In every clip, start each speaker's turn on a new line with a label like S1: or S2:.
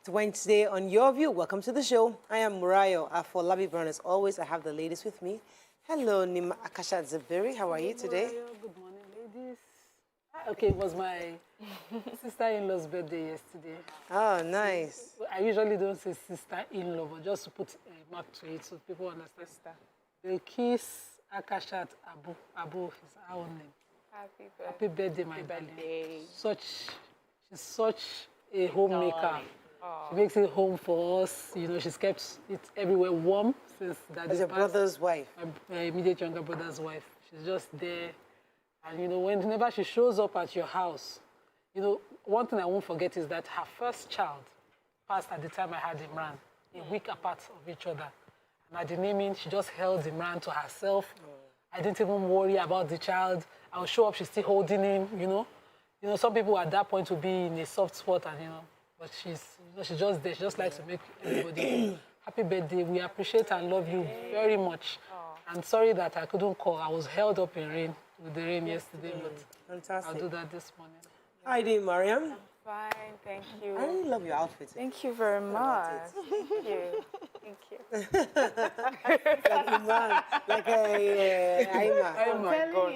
S1: It's Wednesday on Your View. Welcome to the show. I am Murayo Afolabi Brown. As always, I have the ladies with me. Hello, Nima Akasha Zabiri. How are you today?
S2: Good morning, ladies. Okay, it was my sister-in-law's birthday yesterday.
S1: Oh, nice.
S2: I usually don't say sister-in-law, but just to put a mark to it so people understand. The kiss Akashat Abu is our name. Happy birthday, my darling. She's such a homemaker. She makes it home for us. You know, she's kept it everywhere warm since that.
S1: As your brother's wife.
S2: My immediate younger brother's wife. She's just there. And, you know, whenever she shows up at your house, you know, one thing I won't forget is that her first child passed at the time I had Imran, a week apart of each other. And at the naming, she just held Imran to herself. I didn't even worry about the child. I would show up, she's still holding him, you know. You know, some people at that point will be in a soft spot and, you know, but she's just there. She just likes to make everybody happy birthday. We appreciate and love you very much. I'm sorry that I couldn't call. I was held up with the rain yesterday, but
S1: Fantastic.
S2: I'll do that this morning.
S1: How are you doing, Mariam?
S3: Fine, thank you.
S1: I really love your outfit.
S3: Thank you very much. Thank you. Thank you.
S1: Like Imran, like Aima.
S3: Oh my God.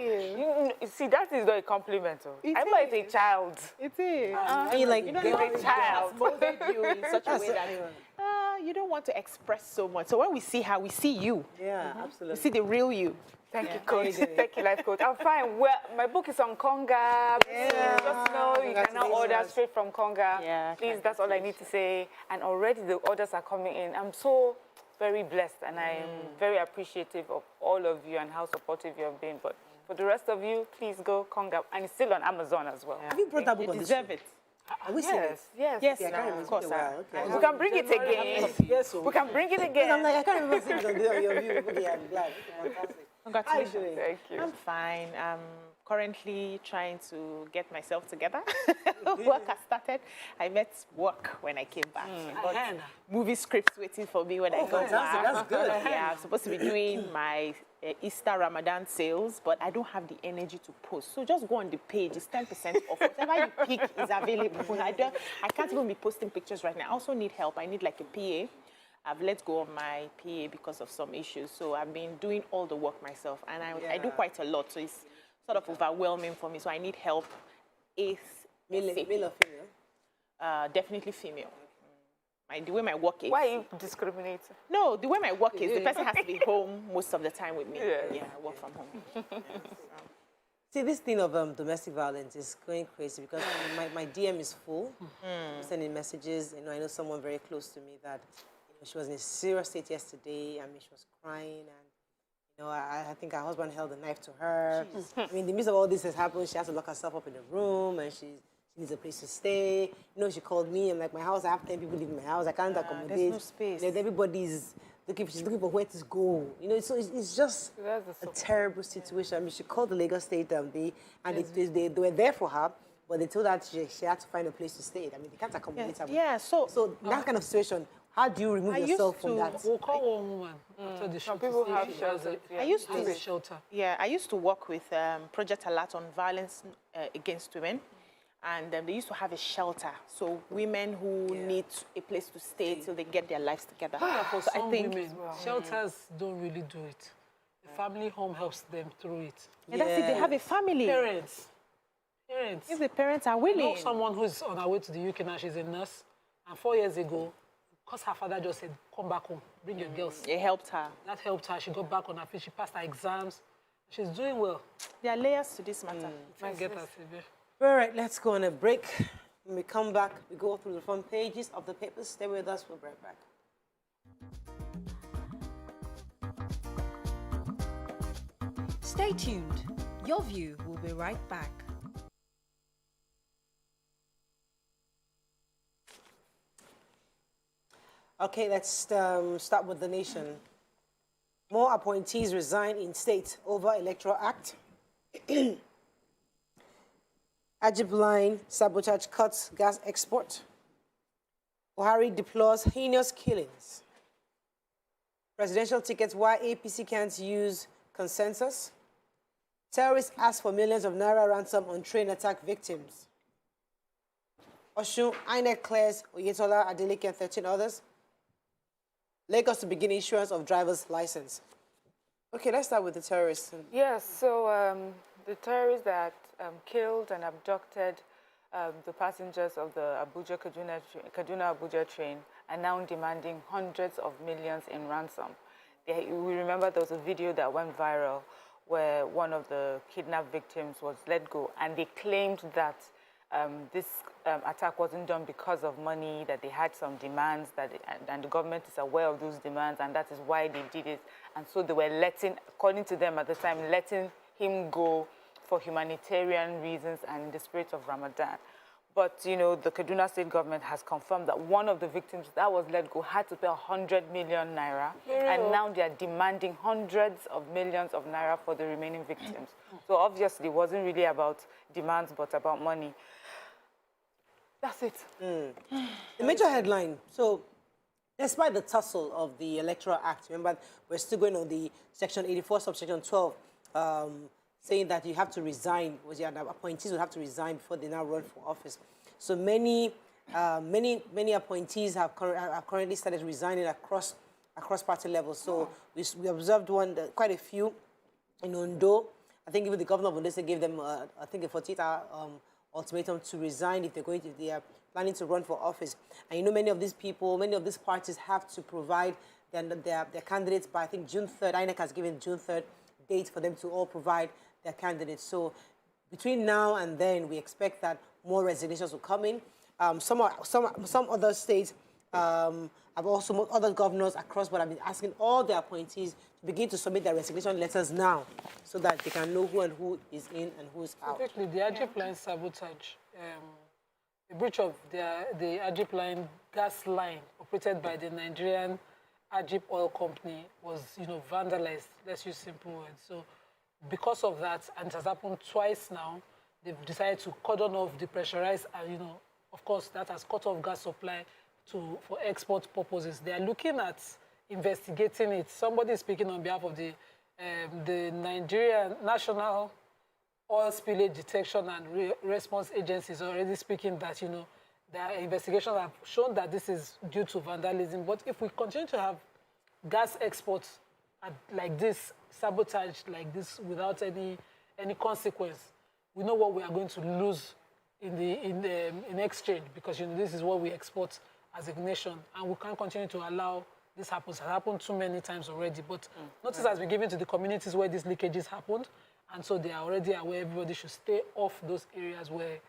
S3: You see, that is not a compliment. Aima is a child.
S4: It is.
S1: And you like,
S3: He's a child.
S4: Molded you in such a way that you don't want to express so much. So when we see her, we see you.
S1: Yeah, absolutely.
S4: We see the real you.
S3: Thank you, coach. Thank you, life coach. I'm fine. Well, my book is on Conga.
S1: Yeah.
S3: Just know you can now order straight from Conga.
S4: Yeah,
S3: please, that's all I need to say. And already the orders are coming in. I'm so very blessed, and I am very appreciative of all of you and how supportive you have been. But for the rest of you, please go Conga. And it's still on Amazon as well.
S1: Have you brought that book
S4: You
S1: on the
S4: deserve
S1: show?
S4: it.
S1: Are we seeing it?
S3: Yes.
S4: Yes,
S1: Yeah, I can't remember.
S4: of course.
S1: It's been a while. Okay.
S3: We can bring it again.
S1: Yes, so.
S3: We can bring it
S1: I'm
S3: again.
S1: like, I can't remember seeing it on Your View. Okay, I'm glad. Fantastic.
S4: Congratulations.
S1: How are you doing?
S3: Thank you.
S4: I'm fine. I'm currently trying to get myself together. Work has started. I met work when I came back. Got movie scripts waiting for me when I got back.
S1: That's good.
S4: Yeah, I'm supposed to be doing my Easter Ramadan sales, but I don't have the energy to post. So just go on the page. It's 10% off. Whatever you pick is available. I can't even be posting pictures right now. I also need help. I need like a PA. I've let go of my PA because of some issues. So I've been doing all the work myself. And I do quite a lot. So it's sort of overwhelming for me. So I need help. Male
S1: or female?
S4: Definitely female. The way my work is.
S3: Why are you discriminating?
S4: No, the way my work is, the person has to be home most of the time with me.
S3: Yeah.
S4: I work from home.
S1: See, this thing of domestic violence is going crazy because my DM is full. I'm sending messages. You know, I know someone very close to me that she was in a serious state yesterday. I mean, she was crying, and you know, I think her husband held a knife to her. I mean, in the midst of all this has happened, she has to lock herself up in a room, and she needs a place to stay. You know, she called me. I'm like, my house, I have 10 people living in my house. I can't accommodate.
S4: There's no space.
S1: Everybody's she's looking for where to go. You know, so it's just a terrible situation. I mean, she called the Lagos State they were there for her, but they told her she had to find a place to stay. I mean, they can't accommodate her.
S4: Yeah, so
S1: that kind of situation, how do you remove yourself from that?
S2: We'll call one woman after the show.
S3: Some people have shelter.
S4: I used to
S2: shelter.
S4: Yeah, I used to work with Project Alert on violence against women, and they used to have a shelter. So women who need a place to stay till they get their lives together.
S2: For
S4: so
S2: some
S4: I think
S2: women, shelters don't really do it. The family home helps them through it.
S4: and that's it. They have a family.
S2: Parents.
S4: If the parents are
S2: I
S4: willing.
S2: know someone who's on her way to the UK now. She's a nurse, and 4 years ago, because her father just said, "Come back home, bring your girls."
S4: It helped her.
S2: That helped her. She got back on her feet. She passed her exams. She's doing well.
S4: There are layers to this matter.
S2: Can't get her severe.
S1: All right, let's go on a break. When we come back, we go through the front pages of the papers. Stay with us. We'll be right back.
S5: Stay tuned. Your View will be right back.
S1: Okay, let's start with the nation. More appointees resign in state over Electoral Act. Ajib line, sabotage cuts gas export. Buhari deplores heinous killings. Presidential tickets, why APC can't use consensus. Terrorists ask for millions of naira ransom on train attack victims. Oshun, INEC clears Oyetola, Adeleke, and 13 others. Lagos to begin issuance of driver's license. Okay, let's start with the terrorists.
S3: Yes, so the terrorists that killed and abducted the passengers of the Kaduna-Abuja train are now demanding hundreds of millions in ransom. We remember there was a video that went viral where one of the kidnapped victims was let go, and they claimed that this attack wasn't done because of money, that they had some demands, and the government is aware of those demands, and that is why they did it. And so they were letting, according to them at the time, letting him go for humanitarian reasons and in the spirit of Ramadan. But, you know, the Kaduna State government has confirmed that one of the victims that was let go had to pay 100 million naira. And now they are demanding hundreds of millions of naira for the remaining victims. So obviously it wasn't really about demands, but about money. That's it.
S1: The major headline. So, despite the tussle of the Electoral Act, remember, we're still going on the Section 84, subsection 12, saying that you have to resign, appointees will have to resign before they now run for office. So many appointees have currently started resigning across party levels. So we observed quite a few in Ondo. I think even the governor of Ondo State gave them, I think, a 48-hour ultimatum to resign if they are planning to run for office. And you know, many of these people, many of these parties have to provide their candidates by, I think, June 3rd. INEC has given June 3rd date for them to all provide their candidates. So between now and then, we expect that more resignations will come in. Some other states have also, other governors across what have been asking all their appointees to begin to submit their resignation letters now so that they can know who is in and who is out.
S2: Exactly, the Ajip line sabotage, the breach of the Ajip line gas line operated by the Nigerian Ajip Oil Company was, vandalized. Let's use simple words. So, because of that, and it has happened twice now, they've decided to cordon off the pressurized, and of course, that has cut off gas supply for export purposes. They are looking at investigating it. Somebody is speaking on behalf of the Nigerian National Oil Spillage Detection and Response Agency is already speaking that, their investigations have shown that this is due to vandalism. But if we continue to have gas exports like this, sabotaged like this, without any consequence, we know what we are going to lose in exchange, because this is what we export as a nation, and we can't continue to allow this happen. It has happened too many times already. But notice has been given to the communities where these leakages happened, and so they are already aware. Everybody should stay off those areas where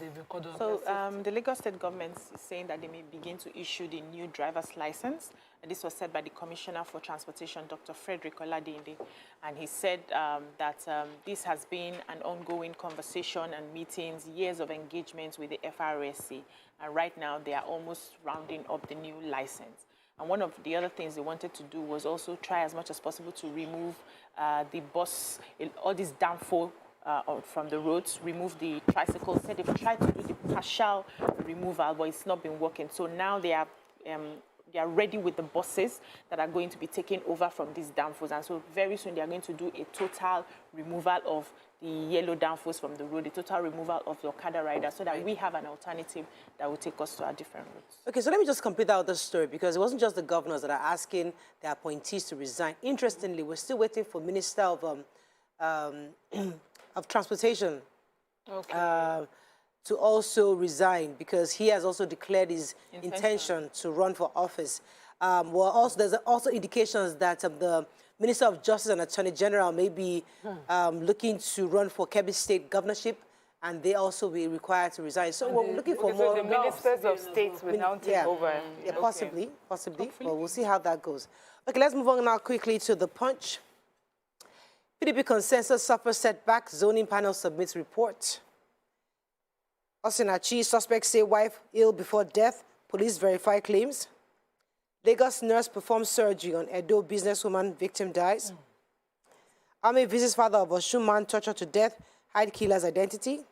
S2: they've been called on.
S4: So the Lagos State government is saying that they may begin to issue the new driver's license. And this was said by the Commissioner for Transportation, Dr. Frederick Oladinde. And he said that this has been an ongoing conversation and meetings, years of engagement with the FRSC. And right now, they are almost rounding up the new license. And one of the other things they wanted to do was also try as much as possible to remove the bus, all this downfall from the roads, remove the tricycles. Said they've tried to do the partial removal, but it's not been working. So now they are ready with the buses that are going to be taken over from these downfalls. And so very soon they are going to do a total removal of the yellow downfalls from the road, a total removal of the Okada riders, so that we have an alternative that will take us to our different routes.
S1: Okay, so let me just complete that other story, because it wasn't just the governors that are asking their appointees to resign. Interestingly, we're still waiting for Minister of Transportation to also resign, because he has also declared his intention to run for office. There's also indications that the Minister of Justice and Attorney General may be looking to run for Kebbi State governorship, and they also be required to resign. So we're looking for more.
S3: So the ministers of states will now take over.
S1: Yeah, possibly, but we'll see how that goes. Okay, let's move on now quickly to the Punch. PDP consensus suffers setback. Zoning panel submits report. Osinachi, suspects say wife ill before death. Police verify claims. Lagos nurse performs surgery on Edo businesswoman, victim dies. Army visits father of Oshun man tortured to death, hide killer's identity.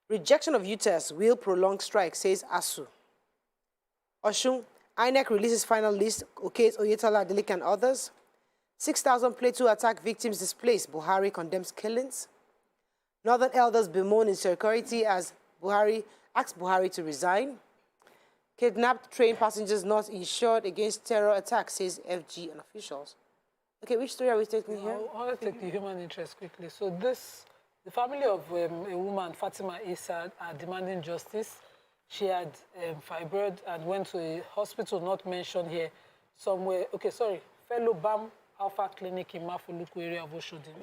S1: Rejection of UTES will prolong strike, says ASU. Oshun, INEC releases final list, okays Oyetola, Adeleke and others. 6,000 Plateau attack victims displaced, Buhari condemns killings. Northern elders bemoan insecurity as Buhari Ask Buhari to resign. Kidnapped train passengers not insured against terror attacks, says FG and officials. Okay, which story are we taking here?
S2: I want to take the human interest quickly. So the family of a woman, Fatima Issa, are demanding justice. She had fibroid and went to a hospital not mentioned here somewhere. Okay, sorry, Fellow BAM Alpha Clinic in Mafuluku area of Oshodi.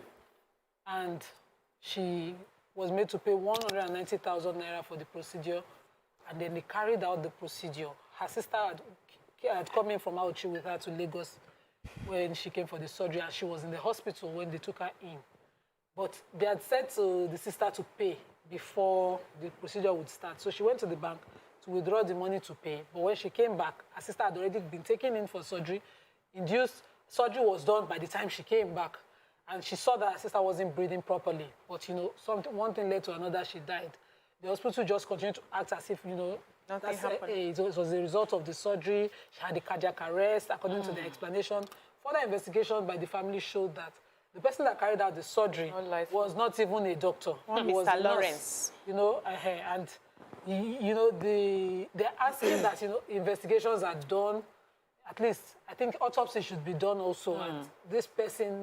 S2: And she was made to pay 190,000 naira for the procedure. And then they carried out the procedure. Her sister had come in from Auchi with her to Lagos when she came for the surgery, and she was in the hospital when they took her in. But they had said to the sister to pay before the procedure would start. So she went to the bank to withdraw the money to pay. But when she came back, her sister had already been taken in for surgery. Surgery was done by the time she came back. And she saw that her sister wasn't breathing properly. But, one thing led to another, she died. The hospital just continued to act as if,
S3: nothing happened.
S2: It was a result of the surgery. She had a cardiac arrest, according to the explanation. Further investigation by the family showed that the person that carried out the surgery was not even a doctor. He was
S4: Mr.
S2: a
S4: Lawrence.
S2: Nurse, they're asking that, investigations are done. At least, I think autopsy should be done also. And this person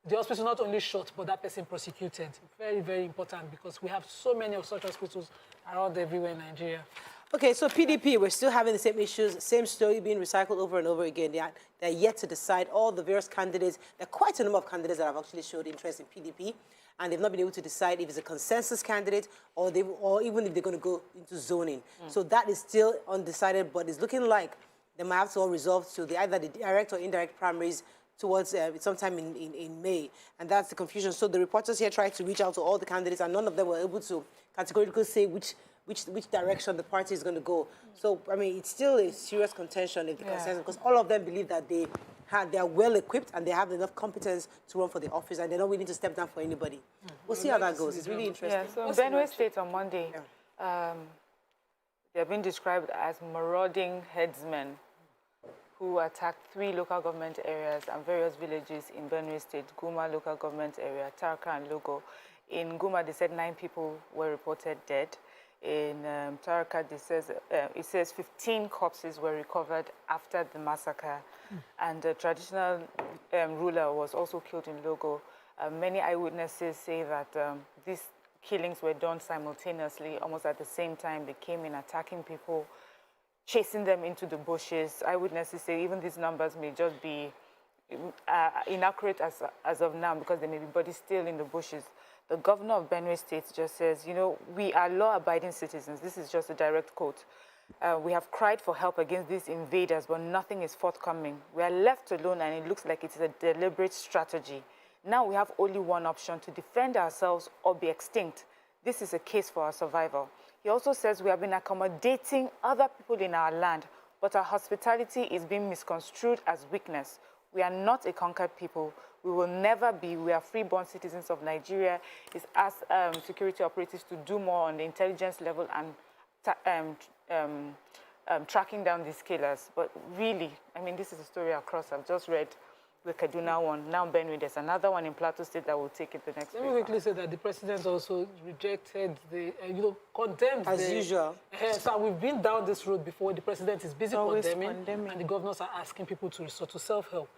S2: the hospital not only shot, but that person prosecuted. Very, very important, because we have so many of such hospitals around everywhere in Nigeria.
S1: Okay, so PDP, we're still having the same issues, same story being recycled over and over again. They're yet to decide. All the various candidates, there are quite a number of candidates that have actually showed interest in PDP, and they've not been able to decide if it's a consensus candidate or even if they're going to go into zoning. So that is still undecided, but it's looking like they might have to all resolve to either the direct or indirect primaries towards sometime in May, and that's the confusion. So the reporters here tried to reach out to all the candidates, and none of them were able to categorically say which direction the party is going to go. So, I mean, it's still a serious contention if the consensus, because all of them believe that they are well equipped and they have enough competence to run for the office, and they're not willing to step down for anybody. We'll see how that goes. It's really interesting.
S3: Yeah, so Benue State on Monday, they're being described as marauding headsmen who attacked 3 local government areas and various villages in Benue State, Guma local government area, Tarka and Logo. In Guma, they said 9 people were reported dead. In Tarka, it says 15 corpses were recovered after the massacre. And the traditional ruler was also killed in Logo. Many eyewitnesses say that these killings were done simultaneously, almost at the same time. They came in attacking people, chasing them into the bushes. Eyewitnesses say even these numbers may just be inaccurate as of now, because there may be bodies still in the bushes. The governor of Benue State just says, we are law-abiding citizens. This is just a direct quote. We have cried for help against these invaders, but nothing is forthcoming. We are left alone, and it looks like it is a deliberate strategy. Now we have only one option: to defend ourselves or be extinct. This is a case for our survival. He also says we have been accommodating other people in our land, but our hospitality is being misconstrued as weakness. We are not a conquered people. We will never be. We are free-born citizens of Nigeria. He's asked security operatives to do more on the intelligence level and tracking down these killers. But really, I mean, this is a story across. I've just read the Kaduna one. Now Benue, there's another one in Plateau State that will take it the next week.
S2: Let me quickly say that the president also rejected condemned.
S1: As usual.
S2: So we've been down this road before. The president is busy condemning,
S4: condemning,
S2: and the governors are asking people to resort to self-help.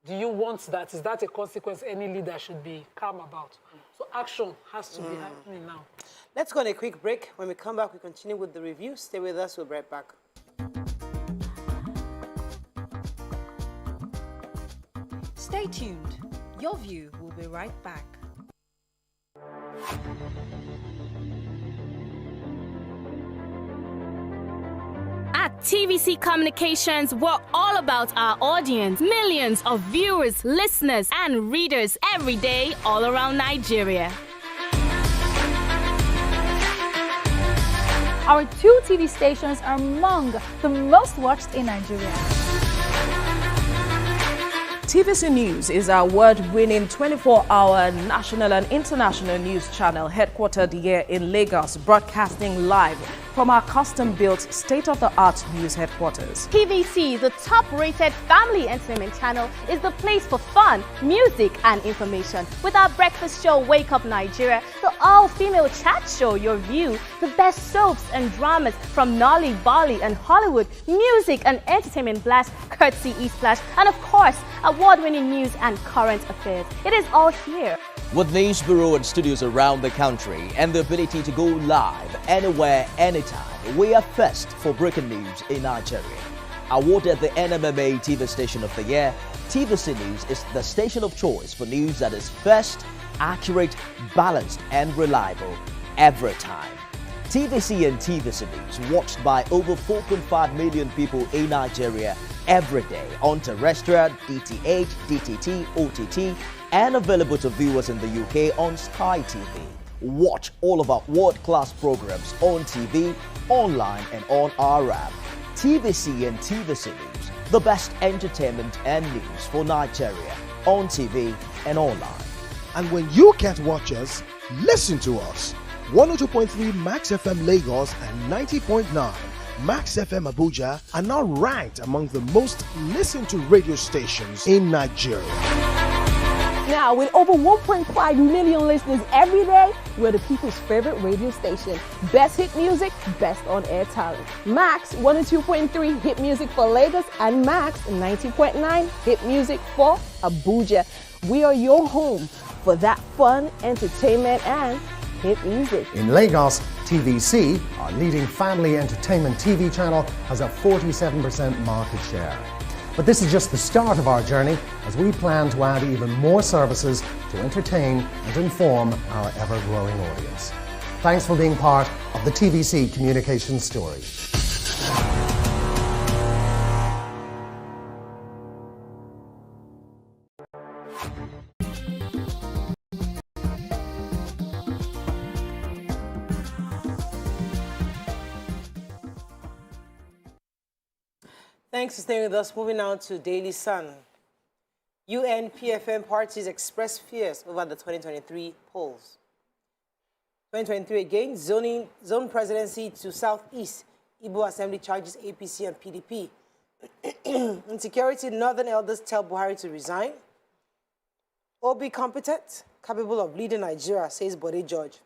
S2: Do you want that? Is that a consequence any leader should be calm about? So action has to be happening now.
S1: Let's go on a quick break. When we come back, we continue with the review. Stay with us. We'll be right back.
S5: Stay tuned. Your View will be right back.
S6: At TVC Communications, we're all about our audience. Millions of viewers, listeners, and readers every day all around Nigeria.
S7: Our 2 TV stations are among the most watched in Nigeria.
S8: TVC News is our award-winning 24-hour national and international news channel headquartered here in Lagos, broadcasting live from our custom-built, state-of-the-art news headquarters.
S6: TVC, the top-rated family entertainment channel, is the place for fun, music, and information. With our breakfast show, Wake Up Nigeria, the all-female chat show, Your View, the best soaps and dramas from Nolly, Bolly, and Hollywood, music and entertainment blast, courtesy Eastplash, and of course, award-winning news and current affairs. It is all here.
S9: With news bureau and studios around the country and the ability to go live anywhere, anytime, we are first for breaking news in Nigeria. Awarded the NMMA TV Station of the Year, TVC News is the station of choice for news that is first, accurate, balanced, and reliable every time. TVC and TVC News watched by over 4.5 million people in Nigeria every day on terrestrial, DTH, DTT, OTT, and available to viewers in the UK on Sky TV. Watch all of our world-class programs on TV, online, and on our app. TVC and TVC News, the best entertainment and news for Nigeria on TV and online.
S10: And when you can't watch us, listen to us. 102.3 Max FM Lagos and 90.9 Max FM Abuja are now ranked among the most listened to radio stations in Nigeria.
S11: Now, with over 1.5 million listeners every day, we're the people's favorite radio station. Best hit music, best on-air talent. Max 102.3 hit music for Lagos and Max 90.9 hit music for Abuja. We are your home for that fun, entertainment, and hit music.
S12: In Lagos, TVC, our leading family entertainment TV channel, has a 47% market share. But this is just the start of our journey, as we plan to add even more services to entertain and inform our ever-growing audience. Thanks for being part of the TVC communication story.
S1: Thanks for staying with us. Moving on to Daily Sun. UN PFM parties express fears over the 2023 polls. 2023 again, zone presidency to Southeast. Igbo Assembly charges APC and PDP. Insecurity, Northern elders tell Buhari to resign. Obi competent, capable of leading Nigeria, says Bode George.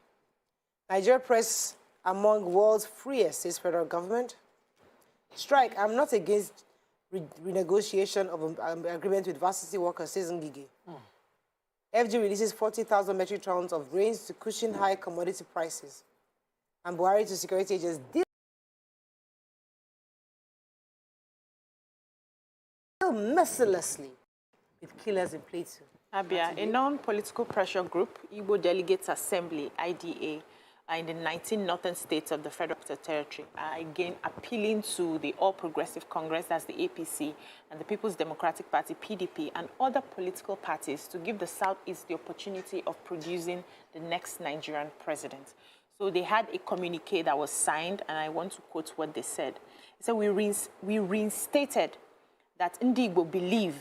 S1: Nigeria press among world's freest, says federal government. Strike, I'm not against renegotiation of an agreement with varsity workers, says Ngige. FG releases 40,000 metric tons of grains to cushion high commodity prices. And Buhari to security agents deal mercilessly with killers in Plateau.
S4: Abia, a non-political pressure group, Igbo Delegates Assembly, IDA, in the 19 northern states of the Federal Territory, are again appealing to the All Progressive Congress, that's the APC, and the People's Democratic Party, PDP, and other political parties to give the Southeast the opportunity of producing the next Nigerian president. So they had a communique that was signed, and I want to quote what they said. They said, we reinstated that Ndigbo believe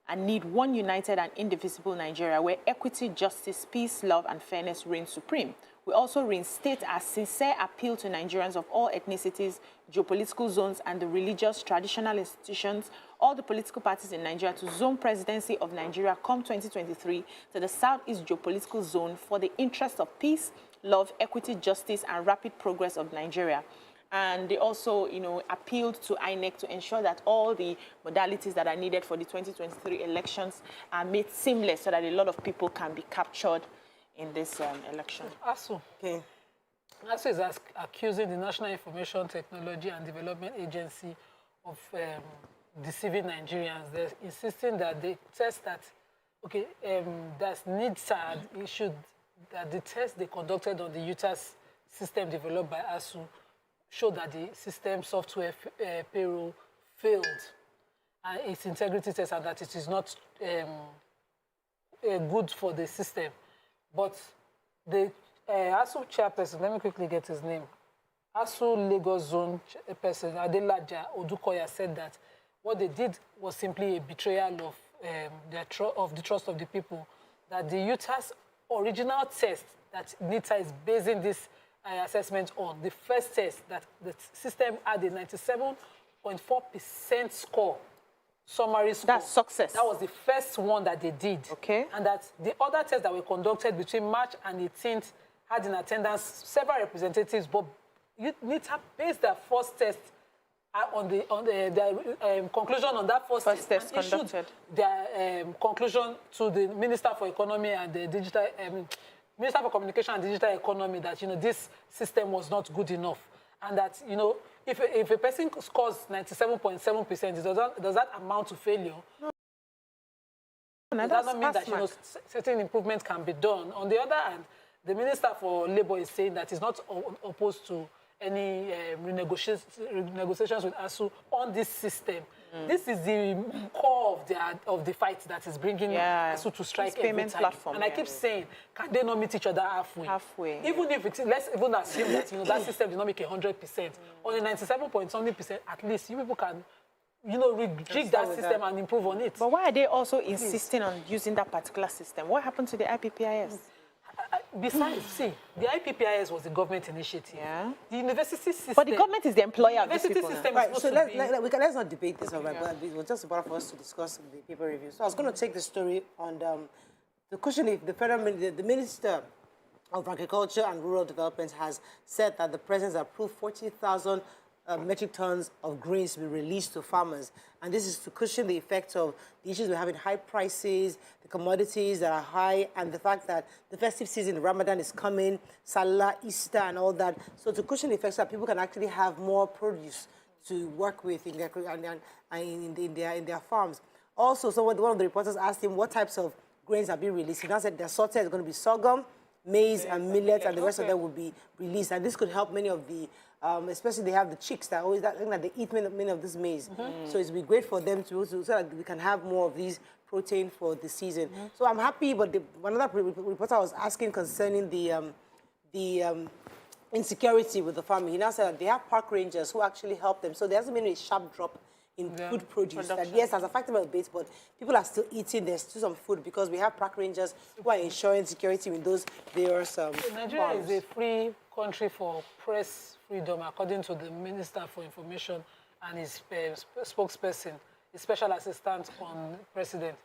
S4: and need one united and indivisible Nigeria where equity, justice, peace, love, and fairness reign supreme. We also reinstate our sincere appeal to Nigerians of all ethnicities, geopolitical zones, and the religious traditional institutions, all the political parties in Nigeria, to zone presidency of Nigeria come 2023 to the Southeast geopolitical zone for the interest of peace, love, equity, justice, and rapid progress of Nigeria. And they also, appealed to INEC to ensure that all the modalities that are needed for the 2023 elections are made seamless so that a lot of people can be captured in this election.
S2: ASU.
S1: Okay.
S2: ASU is accusing the National Information Technology and Development Agency of deceiving Nigerians. They're insisting that the test that, that needs are issued, that the test they conducted on the UTAS system developed by ASU showed that the system software payroll failed, and its integrity test, and that it is not good for the system. But the ASU chairperson, let me quickly get his name, ASU Lagos Zone person, Adelaja Odukoya, said that what they did was simply a betrayal of the trust of the people, that the UTAS original test that NITA is basing this assessment on, the first test that the system had a 97.4% score, summary score.
S4: That's success.
S2: That was the first one that they did.
S4: Okay.
S2: And that the other tests that were conducted between March and 18th had in attendance several representatives, but NITA based their first test on the conclusion on that first test
S4: conducted.
S2: Their conclusion to the Minister for Economy and the Digital Minister for Communication and Digital Economy that this system was not good enough, and that if a person scores 97.7%, does that amount to failure? No. Does that not mean that certain improvements can be done? On the other hand, the Minister for Labour is saying that he's not opposed to any negotiations with ASU on this system. This is the core of the fight that is bringing ASU to strike every
S4: payment
S2: time.
S4: platform.
S2: And I keep saying, can they not meet each other halfway?
S4: Halfway.
S2: Even if it's, let's even assume that that system did not make 100%. On a 97.something%, at least you people can rejig that system and improve on it.
S4: But why are they also insisting on using that particular system? What happened to the IPPIS?
S2: Besides, see, the IPPIS was a government initiative.
S4: Yeah.
S2: The university system...
S4: But the government is the employer of these
S2: university
S4: people.
S2: System
S1: Right,
S2: is
S1: so let's not debate this, but it was just about for us to discuss the paper review. So I was going to take the story on the question if the Minister of Agriculture and Rural Development has said that the President has approved 40,000 metric tons of grains to be released to farmers. And this is to cushion the effect of the issues we're having, high prices, the commodities that are high, and the fact that the festive season, Ramadan is coming, Salah, Easter, and all that. So to cushion the effects so that people can actually have more produce to work with in their farms. Also, one of the reporters asked him what types of grains are being released. He now said the assorted is going to be sorghum, maize, and millet, and the rest of them will be released. And this could help many of the especially they have the chicks that always think that they eat many of this maize. So it's be great for them to so that we can have more of these protein for the season. So I'm happy, but another reporter was asking concerning the insecurity with the farming. He now said that they have park rangers who actually help them. So there hasn't been a sharp drop in food produce. That yes, has affected a bit, but people are still eating. There's still some food because we have park rangers who are ensuring security with those various
S2: Nigeria is a free country for press freedom, according to the Minister for Information and his spokesperson, his special assistant on President.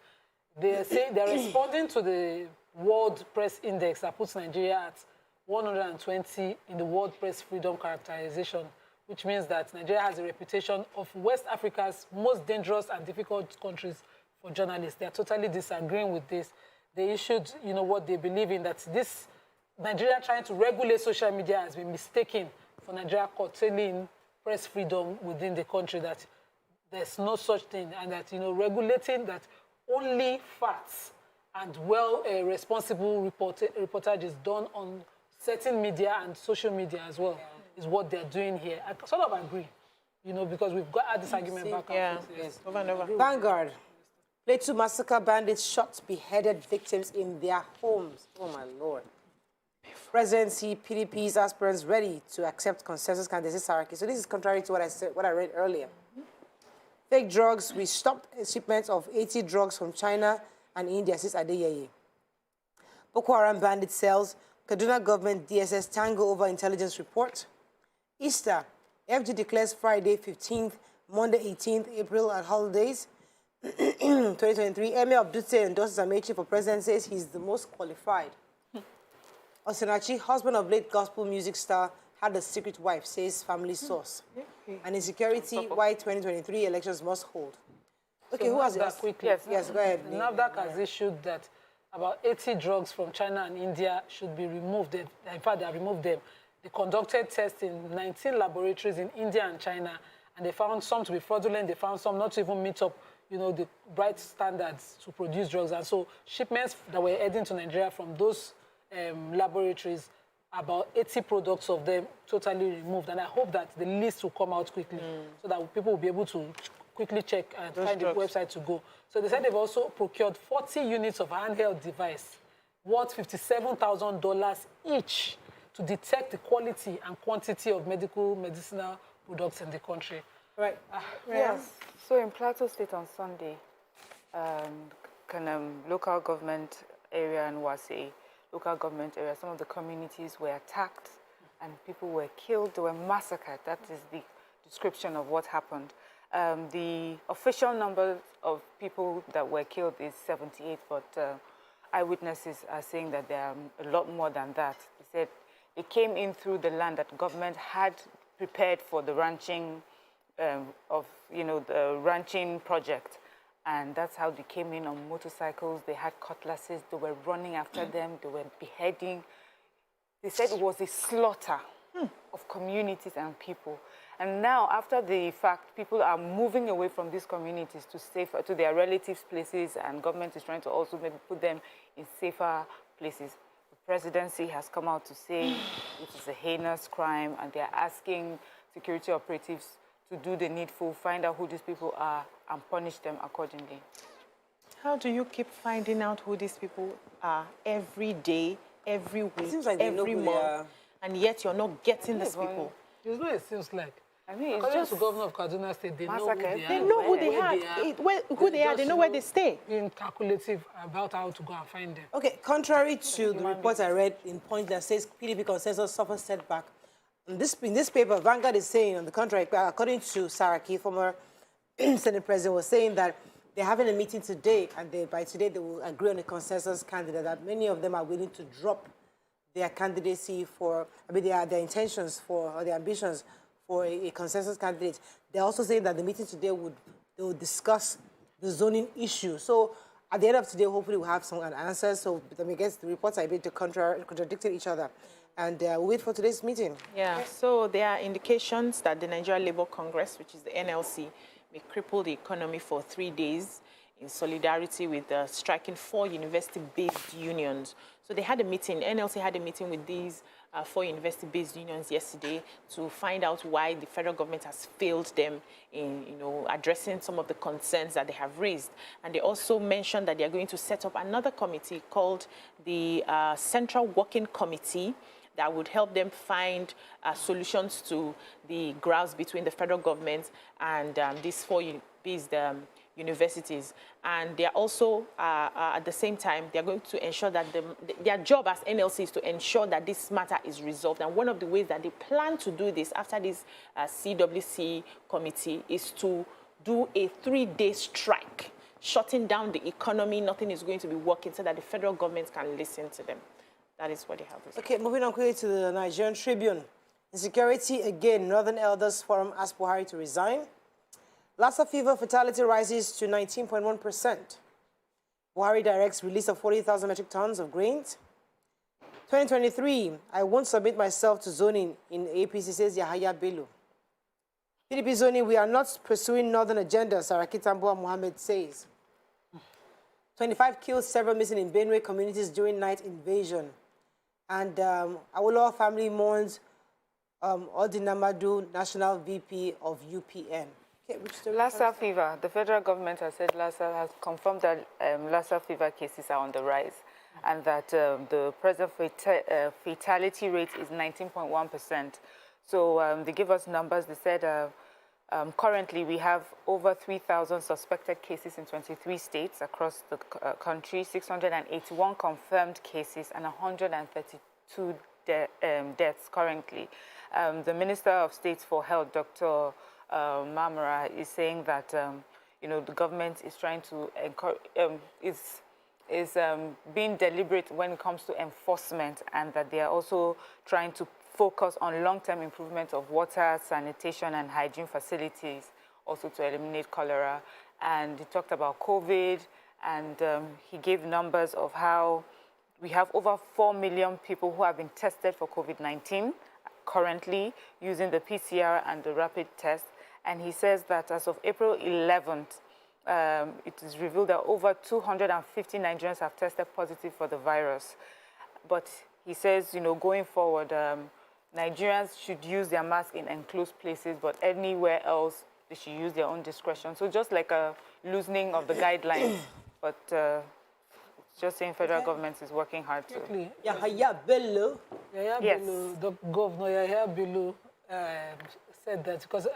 S2: They say they're responding to the World Press Index that puts Nigeria at 120 in the World Press Freedom Characterization, which means that Nigeria has a reputation of West Africa's most dangerous and difficult countries for journalists. They're totally disagreeing with this. They issued, what they believe in, that this Nigeria trying to regulate social media has been mistaken for Nigeria curtailing press freedom within the country, that there's no such thing, and that, regulating that only facts and responsible reportage is done on certain media and social media as well, is what they're doing here. I sort of agree, because we've had this argument back and forth.
S4: Yes, over and over.
S1: Vanguard. Plateau massacre bandits shot beheaded victims in their homes. Oh, my Lord. Presidency, PDP's aspirants ready to accept consensus candidacy hierarchy. So this is contrary to what I read earlier. Fake drugs. We stopped shipments of 80 drugs from China and India, says Adeyeye. Boko Haram bandit cells. Kaduna government DSS tango over intelligence report. Easter. FG declares Friday 15th, Monday 18th April at holidays. 2023. Emir of Dutse endorses Amechi for president, says he's the most qualified. Osinachi, husband of late gospel music star, had a secret wife, says family source. And insecurity, why 2023 elections must hold. Okay,
S2: so
S1: who has
S2: that quickly?
S1: Yes, go ahead.
S2: NAFDAC has issued that about 80 drugs from China and India should be removed. In fact, they have removed them. They conducted tests in 19 laboratories in India and China, and they found some to be fraudulent. They found some not to even meet up, the bright standards to produce drugs. And so shipments that were heading to Nigeria from those laboratories, about 80 products of them totally removed. And I hope that the list will come out quickly so that people will be able to quickly check and find the website to go. So they said they've also procured 40 units of handheld device worth $57,000 each to detect the quality and quantity of medicinal products in the country.
S1: Right.
S3: Yes. So in Plateau State on Sunday, local government area and Wase, local government area, some of the communities were attacked and people were killed, they were massacred. That is the description of what happened. The official number of people that were killed is 78, but eyewitnesses are saying that there are a lot more than that. They said they came in through the land that government had prepared for the ranching the ranching project. And that's how they came in on motorcycles. They had cutlasses. They were running after them. They were beheading. They said it was a slaughter of communities and people. And now, after the fact, people are moving away from these communities to their relatives' places, and government is trying to also maybe put them in safer places. The presidency has come out to say it is a heinous crime, and they're asking security operatives to do the needful, find out who these people are, and punish them accordingly.
S4: How do you keep finding out who these people are every day, every week,
S1: seems like
S4: every month, and yet you're not getting these people?
S2: It's what it seems like.
S3: I mean, it's
S2: according
S3: just
S2: to Governor of Kaduna State, they know who they are.
S4: They know who they are. Who they are, they know where they stay.
S2: Being calculative about how to go and find them.
S1: Okay, contrary to the report I read in Point that says PDP consensus suffers setback, in this paper, Vanguard is saying, on the contrary, according to Saraki, former Senate President, was saying that they're having a meeting today, and by today they will agree on a consensus candidate, that many of them are willing to drop their candidacy for, their intentions for, or their ambitions for a consensus candidate. They're also saying that the meeting today they will discuss the zoning issue. So at the end of today, hopefully we'll have some answers. So I guess the reports are a bit contradicting each other. And we'll wait for today's meeting.
S4: Yeah, so there are indications that the Nigeria Labour Congress, which is the NLC, may cripple the economy for 3 days in solidarity with striking 4 university-based unions. So they had a meeting, NLC had a meeting with these 4 university-based unions yesterday to find out why the federal government has failed them in, addressing some of the concerns that they have raised. And they also mentioned that they are going to set up another committee called the Central Working Committee that would help them find solutions to the grouse between the federal government and these 4 based universities. And they are also, at the same time, they are going to ensure that their job as NLC is to ensure that this matter is resolved. And one of the ways that they plan to do this after this CWC committee is to do a 3-day strike, shutting down the economy. Nothing is going to be working so that the federal government can listen to them. That is what they have.
S1: Okay, moving on quickly to the Nigerian Tribune. Insecurity again. Northern Elders Forum asked Buhari to resign. Lassa fever fatality rises to 19.1%. Buhari directs release of 40,000 metric tons of grains. 2023, I won't submit myself to zoning in APC, says Yahaya Bello. PDP zoning, we are not pursuing northern agenda, Saraki Tamboa Mohammed says. 25 killed, several missing in Benue communities during night invasion. And Awolowo family mourns Odinamadu, National VP of UPN. Okay,
S3: Lassa fever. The federal government has said Lassa has confirmed that Lassa fever cases are on the rise, and that the present fatality rate is 19.1%. So they give us numbers. They said currently we have over 3,000 suspected cases in 23 states across the country, 681 confirmed cases, and 132 deaths currently. The Minister of State for Health, Dr. Mamara, is saying that the government is trying to encourage, is being deliberate when it comes to enforcement, and that they are also trying to focus on long-term improvement of water, sanitation, and hygiene facilities, also to eliminate cholera. And he talked about COVID, and he gave numbers of how we have over 4 million people who have been tested for COVID-19 currently using the PCR and the rapid test. And he says that as of April 11th, it is revealed that over 250 Nigerians have tested positive for the virus. But he says, going forward, Nigerians should use their mask in enclosed places, but anywhere else, they should use their own discretion. So just like a loosening of the guidelines, but just saying federal government is working hard to.
S1: Yahaya Bello.
S2: The governor, Yahaya Bello, said that because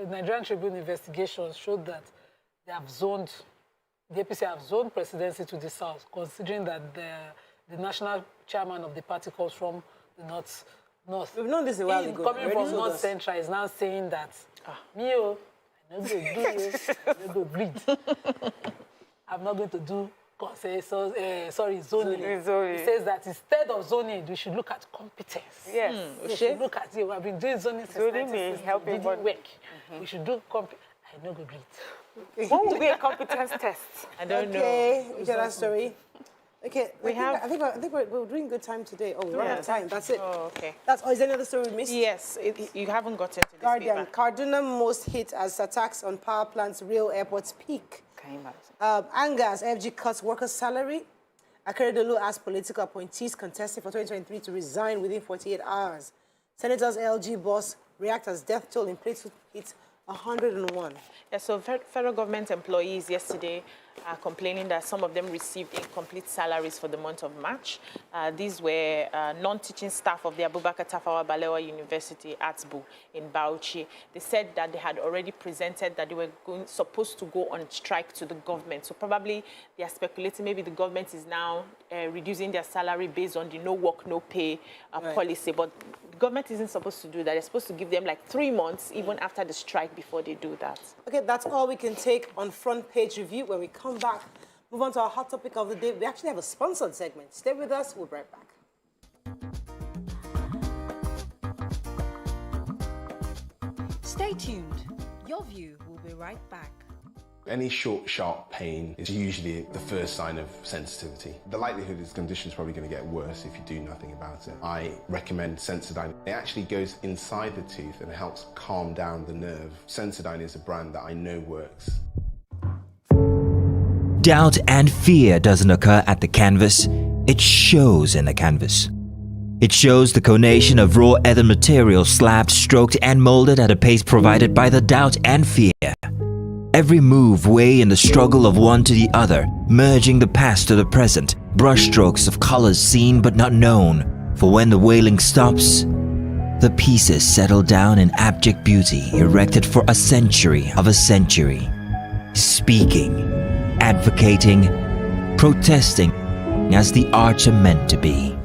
S2: Nigerian Tribune investigations showed that they have zoned, the APC have zoned presidency to the south, considering that the national chairman of the party comes from the north North.
S1: We've known this a while
S2: He
S1: ago.
S2: coming
S1: Already
S2: from
S1: told
S2: North
S1: us.
S2: Central is now saying that, me, oh, I no go do you, I no go breed. I'm not going to do zoning. He says that instead of zoning, we should look at competence.
S3: Yes.
S2: We should look at it. I've been doing zoning since
S3: Zoning means
S2: 1960.
S3: helping
S2: Didn't
S3: body.
S2: work. We should do I no go breed.
S3: What will be a competence test?
S4: I don't know.
S1: Okay, we get that story. Okay,
S4: have-
S1: I think we're doing good time today. Oh, we're out of time. That's it.
S4: Oh, okay.
S1: That's all. Is there any other story we missed?
S4: Yes, you haven't gotten to this
S1: Guardian,
S4: paper.
S1: Kaduna most hit as attacks on power plants, rail airports peak.
S3: Can you imagine?
S1: Anger as FG cuts workers' salary. Akeredolu asked political appointees contesting for 2023 to resign within 48 hours. Senators LG boss react as death toll in Plateau hits 101.
S4: Yeah, so federal government employees yesterday are complaining that some of them received incomplete salaries for the month of March. These were non-teaching staff of the Abubakar Tafawa Balewa University, ATSBU, in Bauchi. They said that they had already presented that they were supposed to go on strike to the government. So probably they are speculating maybe the government is now reducing their salary based on the no work, no pay policy. But the government isn't supposed to do that. They're supposed to give them like 3 months even after the strike before they do that.
S1: Okay, that's all we can take on Front Page Review. When we come back, move on to our hot topic of the day. We actually have a sponsored segment. Stay with us. We'll be right back.
S5: Stay tuned. Your View will be right back.
S13: Any short, sharp pain is usually the first sign of sensitivity. The likelihood is the condition is probably going to get worse if you do nothing about it. I recommend Sensodyne. It actually goes inside the tooth and helps calm down the nerve. Sensodyne is a brand that I know works.
S14: Doubt and fear doesn't occur at the canvas, it shows in the canvas. It shows the conation of raw ether material slabbed, stroked and molded at a pace provided by the doubt and fear. Every move weigh in the struggle of one to the other, merging the past to the present, brushstrokes of colors seen but not known. For when the wailing stops, the pieces settle down in abject beauty erected for a century of a century. Speaking, advocating, protesting as the arts are meant to be.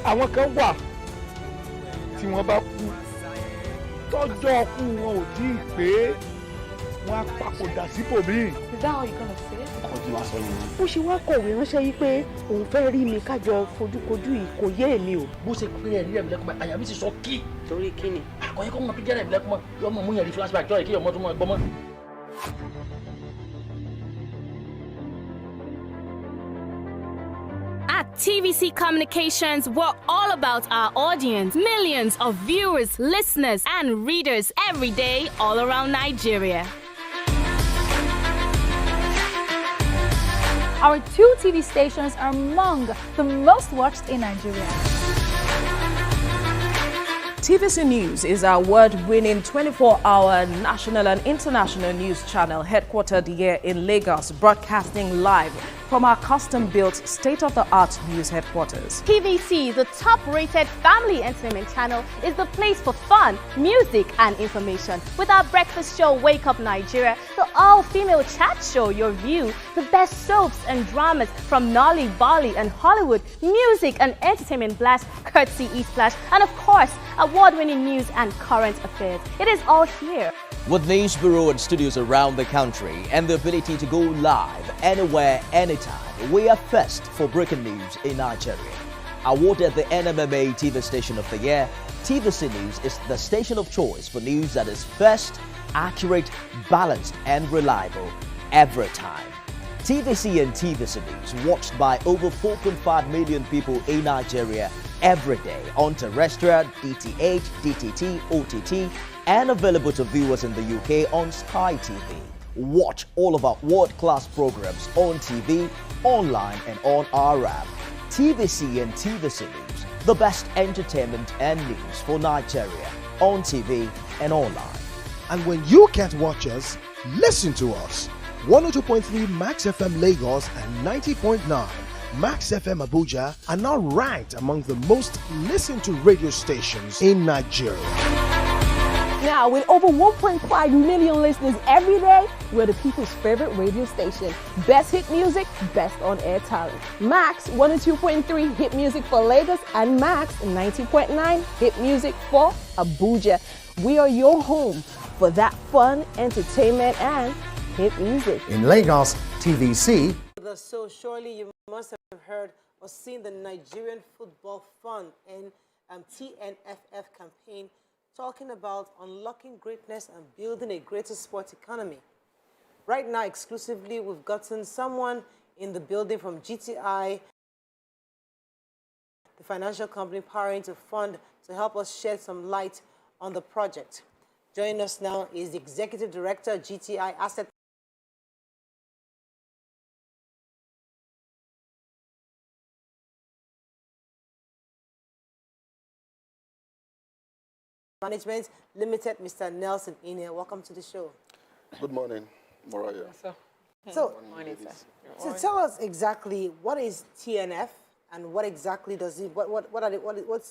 S15: Àwọn kan wà tí wọ́n bá kú tọ́jọ́ kú wọn ò tí ì pé wọ́n á papòdà síbòmíì.
S16: Is that how you're gonna say it?
S15: Ọdún wa sọ yìí.
S16: Bó ṣe wá kọ̀wé ránṣẹ́ yìí pé òun fẹ́ rí mi kájọ fojúkojú yìí kò yé èmi o.
S17: Bó ṣe pé ẹ̀rí ẹ̀mí lẹ́kùnmọ́ àyà mi ti sọ kí.
S16: Torí kí ni?
S17: Àkọ́yẹ́ kọ́ mọ kí jẹ́rẹ̀ ẹ̀mí lẹ́kùnmọ́ yọmọ mú yẹn rí flashback jọ́ ìkí ọmọ tó mọ ẹgbọ́n mọ́.
S6: At TVC Communications, we're all about our audience. Millions of viewers, listeners, and readers every day all around Nigeria.
S7: Our 2 TV stations are among the most watched in Nigeria.
S8: TVC News is our award-winning 24-hour national and international news channel headquartered here in Lagos, broadcasting live from our custom-built state-of-the-art news headquarters.
S6: TVC, the top-rated family entertainment channel, is the place for fun, music, and information. With our breakfast show, Wake Up Nigeria, the all-female chat show, Your View, the best soaps and dramas from Nolly, Bolly, and Hollywood, music and entertainment blast, courtesy E-Splash, and of course, award-winning news and current affairs. It is all here.
S9: With news bureau and studios around the country and the ability to go live anywhere, anytime, we are first for breaking news in Nigeria. Awarded the NMMA TV Station of the Year, TVC News is the station of choice for news that is first, accurate, balanced, and reliable every time. TVC and TVC News watched by over 4.5 million people in Nigeria every day on terrestrial, DTH, DTT, OTT, and available to viewers in the UK on Sky TV. Watch all of our world-class programs on TV, online and on our app. TVC and TVC News, the best entertainment and news for Nigeria, on TV and online.
S10: And when you can't watch us, listen to us. 102.3 Max FM Lagos and 90.9 Max FM Abuja are now ranked among the most listened to radio stations in Nigeria.
S11: Now, with over 1.5 million listeners every day, we're the people's favorite radio station. Best hit music, best on-air talent. Max 102.3 hit music for Lagos and Max 90.9 hit music for Abuja. We are your home for that fun, entertainment, and hit music.
S12: In Lagos, TVC.
S1: So surely you must have heard or seen the Nigerian Football Fund and TNFF campaign talking about unlocking greatness and building a greater sports economy. Right now, exclusively, we've gotten someone in the building from GTI, the financial company powering to fund, to help us shed some light on the project. Joining us now is the Executive Director, GTI Asset Management Limited, Mr. Nelson Ine. Welcome to the show.
S18: Good morning, Mariah.
S1: So, tell us exactly what is TNF and what exactly does it, what's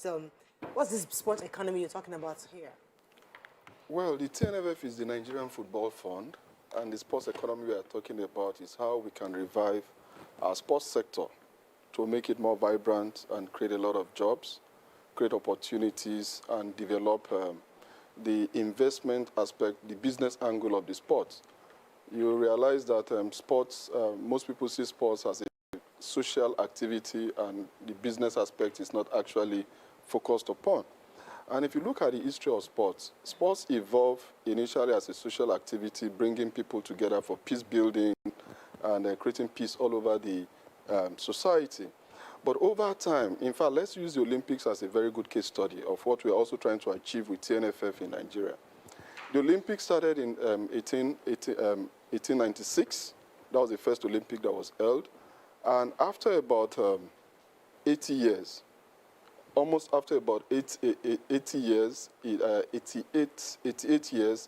S1: this sports economy you're talking about here?
S18: Well, the TNFF is the Nigerian Football Fund, and the sports economy we are talking about is how we can revive our sports sector to make it more vibrant and create a lot of jobs, create opportunities, and develop the investment aspect, the business angle of the sports. You realize that sports, most people see sports as a social activity, and the business aspect is not actually focused upon. And if you look at the history of sports, sports evolved initially as a social activity, bringing people together for peace building and creating peace all over the society. But over time, in fact, let's use the Olympics as a very good case study of what we're also trying to achieve with TNFF in Nigeria. The Olympics started in 1896. That was the first Olympic that was held. And after about 80 years, almost after about 88 years, it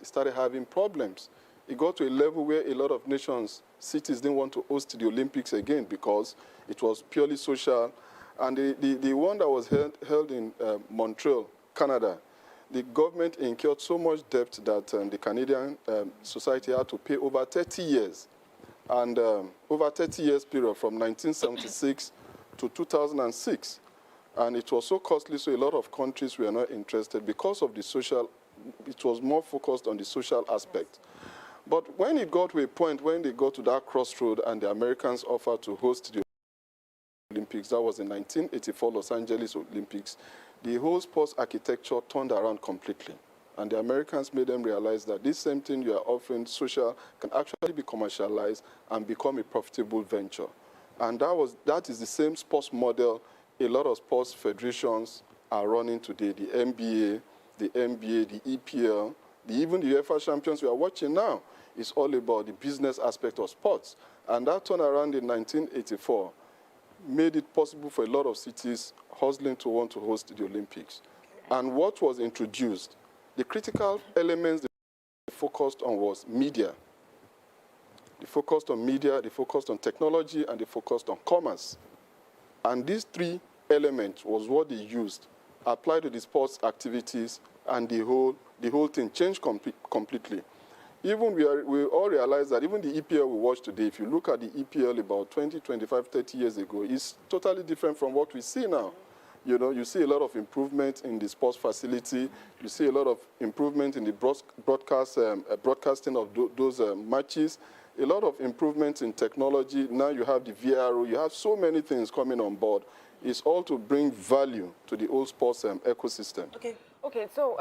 S18: started having problems. It got to a level where a lot of nations, cities didn't want to host the Olympics again because it was purely social. And the one that was held in Montreal, Canada, the government incurred so much debt that the Canadian society had to pay over 30 years. And over 30 years period from 1976 to 2006. And it was so costly, so a lot of countries were not interested because of the social, it was more focused on the social aspect. But when it got to a point, when they got to that crossroad and the Americans offered to host the Olympics, that was the 1984 Los Angeles Olympics, the whole sports architecture turned around completely. And the Americans made them realize that this same thing you are offering social can actually be commercialized and become a profitable venture. And that is the same sports model a lot of sports federations are running today, the NBA, the EPL, even the UEFA champions we are watching now. It's all about the business aspect of sports. And that turnaround in 1984 made it possible for a lot of cities hustling to want to host the Olympics. And what was introduced, the critical elements they focused on was media. They focused on media, they focused on technology, and they focused on commerce. And these three elements was what they used, applied to the sports activities, and the whole thing changed completely. Even we all realize that even the EPL we watch today, if you look at the EPL about 20, 25, 30 years ago, it's totally different from what we see now. You know, you see a lot of improvement in the sports facility. You see a lot of improvement in the broadcasting of those matches. A lot of improvements in technology. Now you have the VRO. You have so many things coming on board. It's all to bring value to the whole sports ecosystem.
S3: Okay. So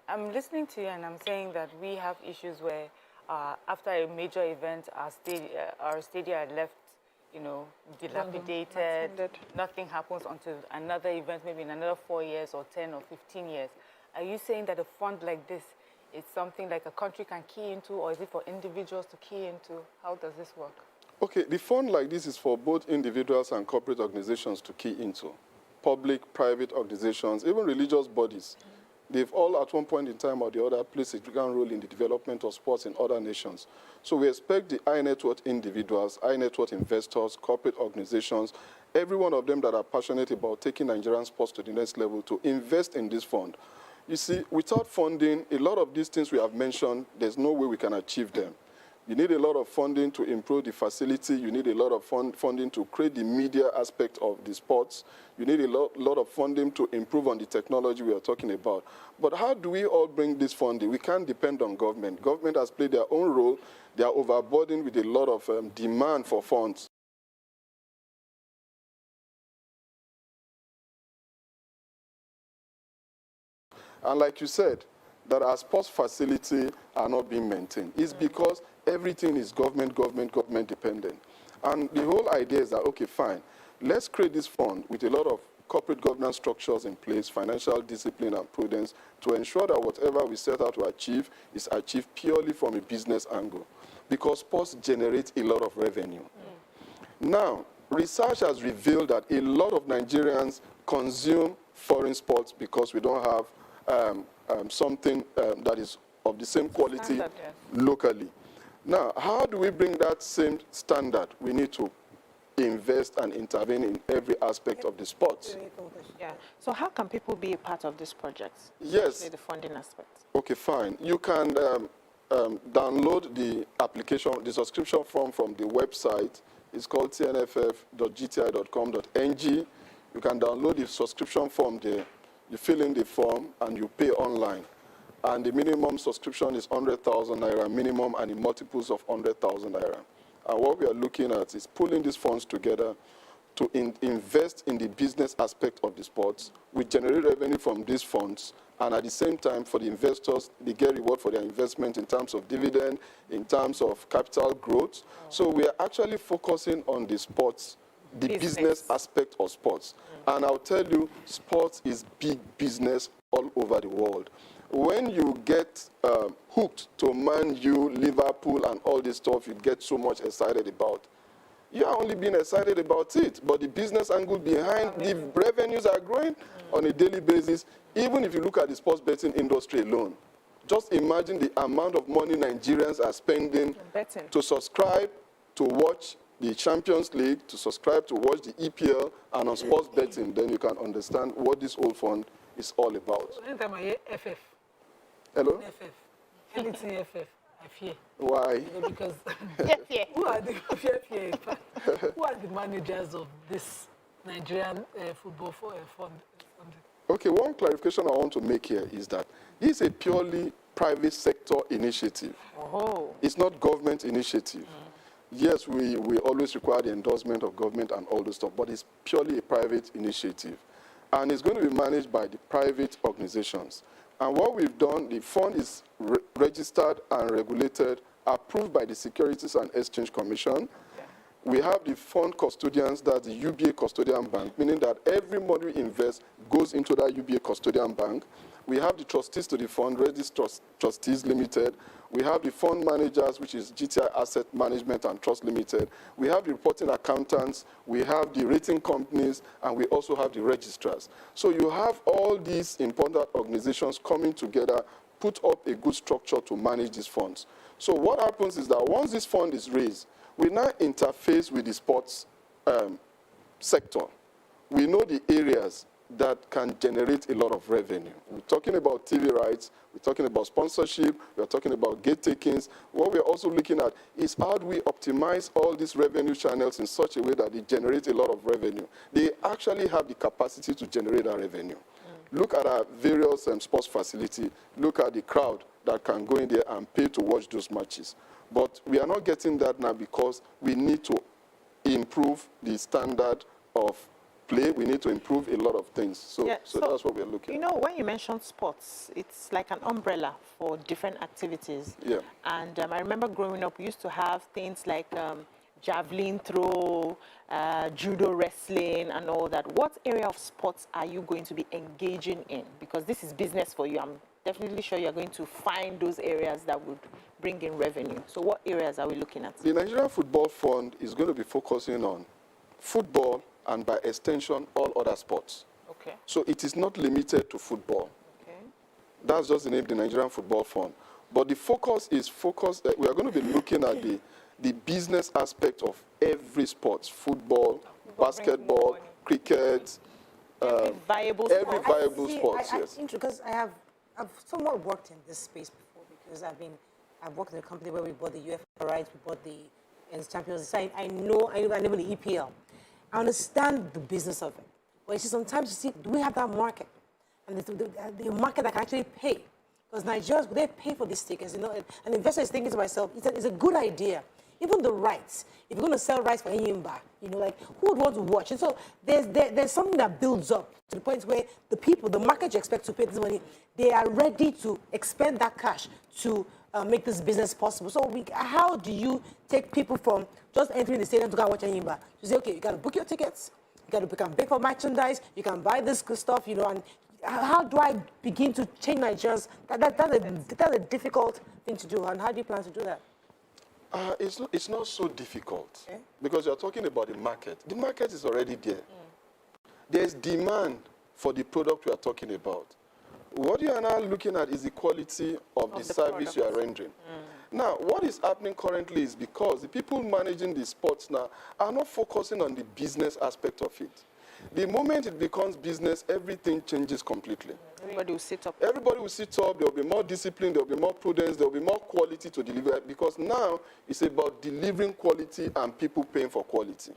S3: I'm listening to you, and I'm saying that we have issues where after a major event, our stadia are left, you know, dilapidated. Nothing happens until another event, maybe in another 4 years or 10 or 15 years. Are you saying that a fund like this it's something like a country can key into, or is it for individuals to key into? How does this work?
S18: Okay, the fund like this is for both individuals and corporate organizations to key into. Public, private organizations, even religious bodies. They've all at one point in time or the other played a significant role in the development of sports in other nations. So we expect the high net worth individuals, high net worth investors, corporate organizations, every one of them that are passionate about taking Nigerian sports to the next level to invest in this fund. You see, without funding, a lot of these things we have mentioned, there's no way we can achieve them. You need a lot of funding to improve the facility. You need a lot of funding to create the media aspect of the sports. You need a lot of funding to improve on the technology we are talking about. But how do we all bring this funding? We can't depend on government. Government has played their own role. They are overburdened with a lot of demand for funds. And like you said, that our sports facility are not being maintained. It's because everything is government dependent. And the whole idea is that, okay, fine, let's create this fund with a lot of corporate governance structures in place, financial discipline and prudence, to ensure that whatever we set out to achieve is achieved purely from a business angle. Because sports generate a lot of revenue. Now, research has revealed that a lot of Nigerians consume foreign sports because we don't have something that is of the same quality locally. Now, how do we bring that same standard? We need to invest and intervene in every aspect of the sports.
S4: Yeah. So how can people be a part of this project?
S18: Yes.
S4: Especially the funding aspect.
S18: Okay, fine. You can download the application, the subscription form from the website. It's called tnff.gti.com.ng. You can download the subscription form there. You fill in the form and you pay online. And the minimum subscription is 100,000 naira minimum and in multiples of 100,000 naira. And what we are looking at is pulling these funds together to invest in the business aspect of the sports. We generate revenue from these funds, and at the same time, for the investors, they get reward for their investment in terms of dividend, in terms of capital growth. So we are actually focusing on the sports, the business aspect of sports. And I'll tell you, sports is big business all over the world. When you get hooked to Man U, Liverpool, and all this stuff you get so much excited about, you are only being excited about it, but the business angle behind, the revenues are growing on a daily basis. Even if you look at the sports betting industry alone, just imagine the amount of money Nigerians are spending to subscribe to watch the Champions League, to subscribe to watch the EPL, and on sports betting. Then you can understand what this whole fund is all about.
S2: Anytime I hear FF.
S18: Hello?
S2: FF. Anything FF, I fear.
S18: Why?
S2: You know, because who are the who are the managers of this Nigerian football fund?
S18: Okay, one clarification I want to make here is that this is a purely private sector initiative.
S4: Oh.
S18: It's not government initiative. Yes, we always require the endorsement of government and all this stuff, but it's purely a private initiative. And it's going to be managed by the private organizations. And what we've done, the fund is registered and regulated, approved by the Securities and Exchange Commission. We have the fund custodians, that's the UBA custodian bank, meaning that every money we invest goes into that UBA custodian bank. We have the trustees to the fund, Registered Trustees Limited. We have the fund managers, which is GTI Asset Management and Trust Limited. We have the reporting accountants. We have the rating companies, and we also have the registrars. So you have all these important organizations coming together, put up a good structure to manage these funds. So what happens is that once this fund is raised, we now interface with the sports sector. We know the areas that can generate a lot of revenue. We're talking about TV rights, we're talking about sponsorship, we're talking about gate takings. What we're also looking at is how do we optimize all these revenue channels in such a way that they generate a lot of revenue. They actually have the capacity to generate that revenue. Look at our various sports facility, look at the crowd that can go in there and pay to watch those matches. But we are not getting that now because we need to improve the standard of play. We need to improve a lot of things. So that's what we're looking at.
S4: You know, when you mention sports, it's like an umbrella for different activities.
S18: Yeah.
S4: And I remember growing up, we used to have things like javelin throw, judo wrestling, and all that. What area of sports are you going to be engaging in? Because this is business for you. I'm definitely sure you're going to find those areas that would bring in revenue. So what areas are we looking at?
S18: The Nigerian Football Fund is going to be focusing on football and by extension all other sports.
S4: Okay.
S18: So it is not limited to football. Okay. That's just the name, the Nigerian Football Fund. But the focus is we are going to be looking at the business aspect of every sport, football, basketball, cricket,
S4: every viable
S18: sports. Yes.
S1: Because I've somewhat worked in this space before, because I've worked in a company where we bought the UEFA rights, we bought the Champions League. I know the EPL. I understand the business of it. But you see, sometimes you see, do we have that market? And the market that can actually pay. Because Nigerians, they pay for these tickets, you know, and an investor is thinking to myself, it's a good idea. Even the rights, if you're going to sell rights for Enyimba, you know, like, who would want to watch? And so there's something that builds up to the point where the people, the market you expect to pay this money, they are ready to expend that cash to make this business possible. So how do you take people from just entering the stadium to go and watch Enyimba to say, okay, you got to book your tickets, you can pay for merchandise, you can buy this good stuff, you know, and how do I begin to change Nigerians? That's a difficult thing to do, and how do you plan to do that?
S18: It's not so difficult, because you're talking about the market. The market is already there. There's demand for the product we are talking about. What you are now looking at is the quality of the service you are rendering. Now, what is happening currently is because the people managing the sports now are not focusing on the business aspect of it. The moment it becomes business, everything changes completely.
S4: Everybody will sit up.
S18: Everybody will sit up. There will be more discipline. There will be more prudence. There will be more quality to deliver, because now it's about delivering quality and people paying for quality.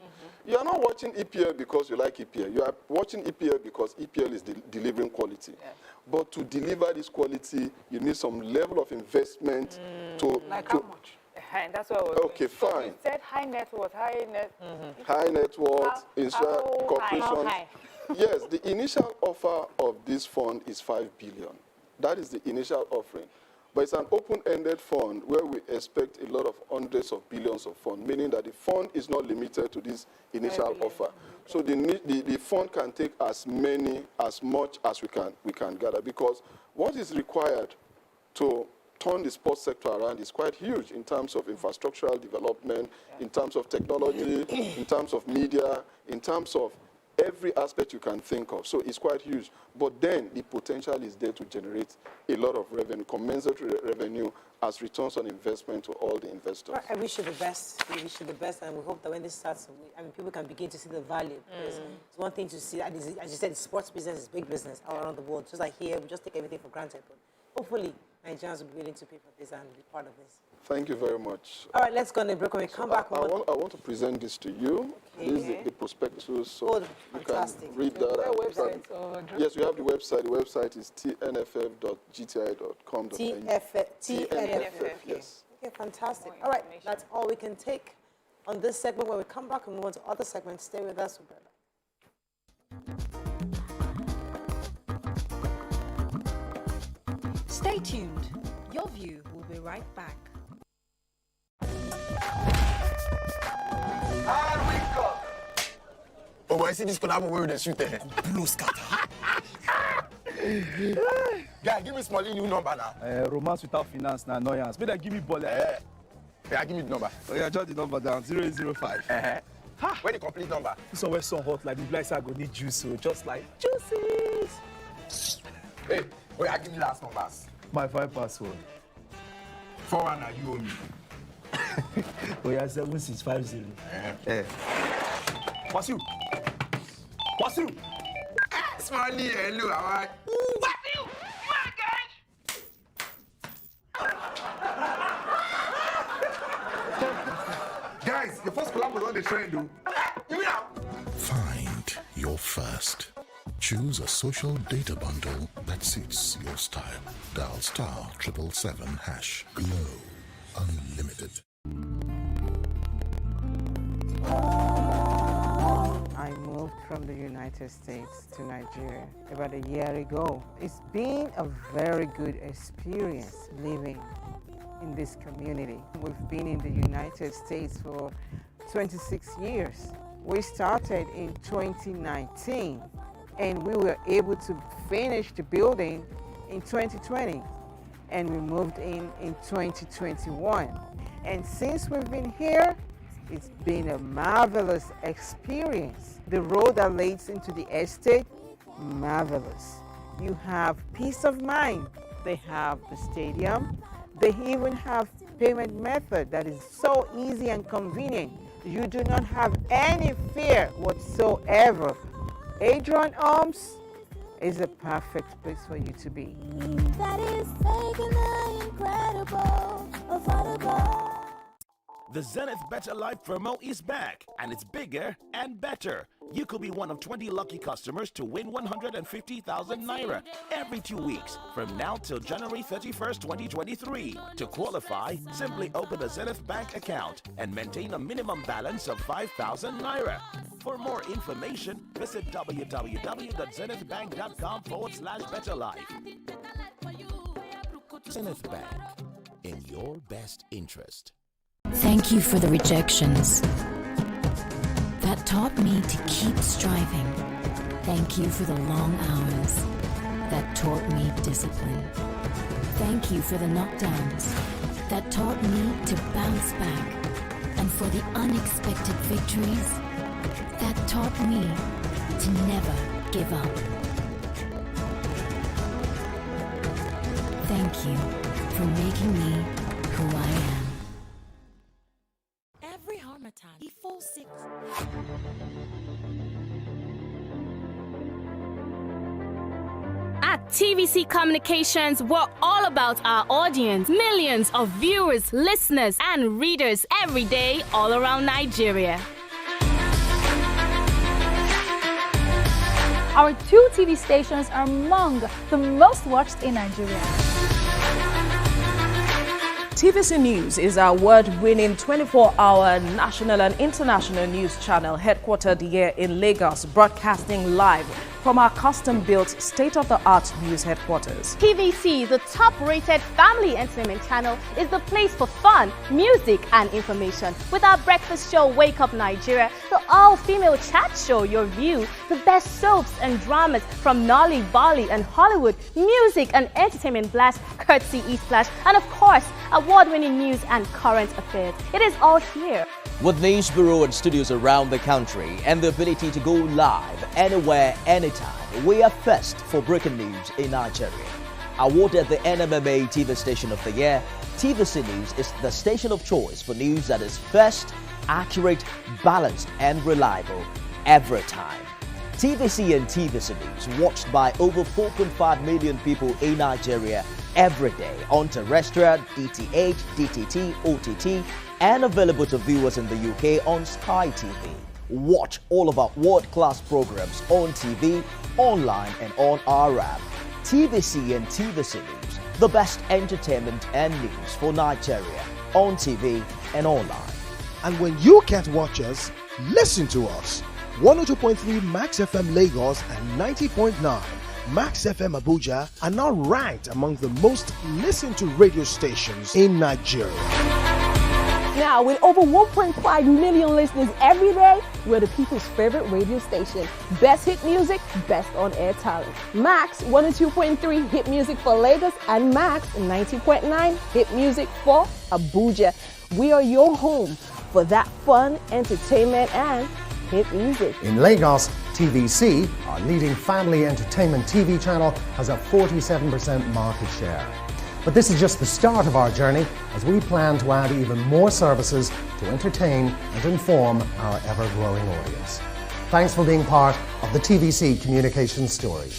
S18: You are not watching EPL because you like EPL. You are watching EPL because EPL is delivering quality. Yeah. But to deliver this quality, you need some level of investment to...
S3: Like how much? That's what I was
S18: okay,
S3: going.
S18: fine.
S3: So you said high net worth,
S18: high net worth, insurance corporations. Yes, the initial offer of this fund is 5 billion. That is the initial offering. But it's an open-ended fund where we expect a lot of hundreds of billions of funds, meaning that the fund is not limited to this initial offer. So the fund can take as much as we can gather, because what is required to turn the sports sector around is quite huge in terms of infrastructural development, in terms of technology, in terms of media, in terms of every aspect you can think of. So it's quite huge. But then the potential is there to generate a lot of revenue, commensurate revenue as returns on investment to all the investors.
S1: I wish you the best. We wish you the best, and we hope that when this starts, people can begin to see the value. It's one thing to see, as you said, sports business is big business all around the world. Just like here, we just take everything for granted. But hopefully, Nigerians will be willing to pay for this and be part of this.
S18: Thank you very much.
S1: All right, let's go on a break. When we come back,
S18: I want to present this to you. Okay. This is the prospectus, so you can read that. Yes, we have the website. The website is tnff.gti.com.ng.
S1: TNFF, yes. Okay, fantastic. All right, that's all we can take on this segment. When we come back and move on to other segments, stay with us.
S5: Stay tuned. Your View will be right back.
S19: Oh boy, see this collab where they shoot there. Blue scatter. Guy, give me small new number now.
S15: Romance without finance na annoyance. Better give me ball.
S19: Yeah, give me the number.
S15: Oh yeah, jot the number down. 0805.
S19: Where the complete number?
S15: This one where so hot like the blights are gonna need juice, so just like juices.
S19: Hey, oh yeah, give me last numbers.
S15: My 5 password.
S19: 41 are you owe me.
S15: Oh yeah, 7650.
S19: What's you? Smiley, hello, how are you? What's you? Guys, the first collab was on the trend, though.
S20: Find your first. Choose a social data bundle that suits your style. Dial *777#. Glow Unlimited.
S21: I moved from the United States to Nigeria about a year ago. It's been a very good experience living in this community. We've been in the United States for 26 years. We started in 2019 and we were able to finish the building in 2020 and we moved in 2021. And since we've been here, it's been a marvelous experience. The road that leads into the estate, marvelous. You have peace of mind. They have the stadium. They even have payment method that is so easy and convenient. You do not have any fear whatsoever. Adrian Arms is a perfect place for you to be.
S13: That is taking the incredible, affordable.
S22: The Zenith Better Life promo is back, and it's bigger and better. You could be one of 20 lucky customers to win 150,000 naira every 2 weeks from now till January 31st, 2023. To qualify, simply open a Zenith Bank account and maintain a minimum balance of 5,000 naira. For more information, visit www.zenithbank.com/betterlife. Zenith Bank, in your best interest.
S23: Thank you for the rejections that taught me to keep striving. Thank you for the long hours that taught me discipline. Thank you for the knockdowns that taught me to bounce back, and for the unexpected victories that taught me to never give up. Thank you for making me who I am.
S13: Every Harmattan, before 6.
S6: At TVC Communications, we're all about our audience. Millions of viewers, listeners, and readers every day all around Nigeria.
S7: Our 2 TV stations are among the most watched in Nigeria.
S8: TVC News is our award-winning 24-hour national and international news channel headquartered here in Lagos, broadcasting live from our custom-built state-of-the-art news headquarters.
S6: TVC, the top-rated family entertainment channel, is the place for fun, music, and information. With our breakfast show, Wake Up Nigeria, the all-female chat show, Your View, the best soaps and dramas from Nolly, Bolly, and Hollywood, music and entertainment blast, courtesy eSplash, and of course, award-winning news and current affairs. It is all here.
S9: With news bureau and studios around the country and the ability to go live anywhere, anytime, we are first for breaking news in Nigeria. Awarded the NMMA TV Station of the Year, TVC News is the station of choice for news that is first, accurate, balanced, and reliable every time. TVC and TVC News watched by over 4.5 million people in Nigeria every day on terrestrial, DTH, DTT, OTT, and available to viewers in the UK on Sky TV. Watch all of our world-class programs on TV, online, and on our app. TVC and TVC News, the best entertainment and news for Nigeria on TV and online.
S10: And when you can't watch us, listen to us. 102.3 Max FM Lagos and 90.9 Max FM Abuja are now ranked among the most listened to radio stations in Nigeria.
S11: Now, with over 1.5 million listeners every day, we're the people's favorite radio station. Best hit music, best on-air talent. Max 102.3 hit music for Lagos and Max 90.9 hit music for Abuja. We are your home for that fun, entertainment, and hit music.
S12: In Lagos, TVC, our leading family entertainment TV channel, has a 47% market share. But this is just the start of our journey, as we plan to add even more services to entertain and inform our ever-growing audience. Thanks for being part of the TVC communication story.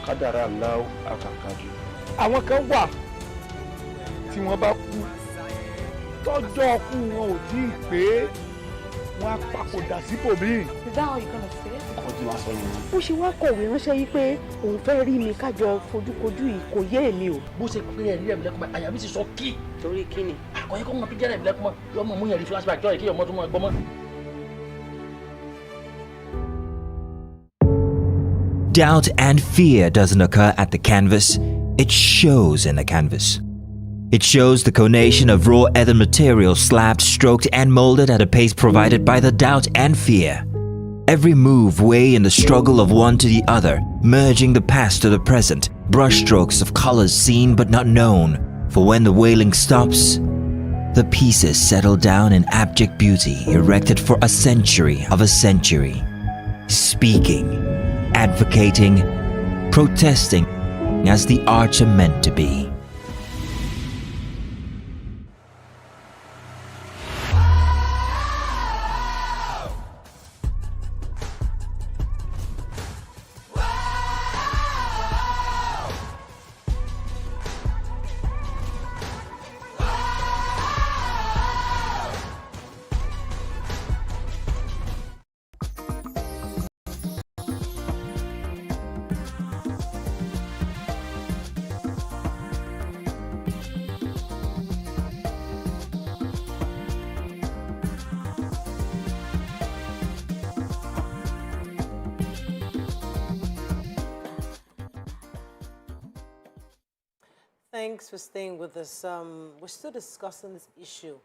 S15: kádàrá aláwọ̀ àkàkàjù. àwọn kan wà tí wọ́n bá kú tọ́jọ́ ọkú wọn ò tí ì pé wọ́n á papòdà síbòmíì.
S3: Is that how you're gonna say it?
S15: ọkọ tí wàá sọ nìyẹn.
S11: bó ṣe wá kọ̀wé ránṣẹ́ yìí pé òun fẹ́ rí mi kájọ fojúkojú yìí kò yé èmi o.
S14: bó ṣe pé ẹ̀rí ẹ̀mí lẹ́kùnmọ́ àyà mi ti sọ kí.
S11: torí kí ni.
S14: àkọyẹ kọ́ mọ bí jẹ́rẹ̀ ẹ̀mí lẹ́kùnmọ́ yọ mọ mú yẹn rí flashback jọ́ ìkéyọ̀ mọ́ tó mọ́ ẹgbọ́n mọ́.
S16: Doubt and fear doesn't occur at the canvas, it shows in the canvas. It shows the conation of raw ether material slabbed, stroked and molded at a pace provided by the doubt and fear. Every move way in the struggle of one to the other, merging the past to the present, brushstrokes of colors seen but not known. For when the wailing stops, the pieces settle down in abject beauty erected for a century of a century. Speaking, advocating, protesting as the arts are meant to be.
S1: Thanks for staying with us. We're still discussing this issue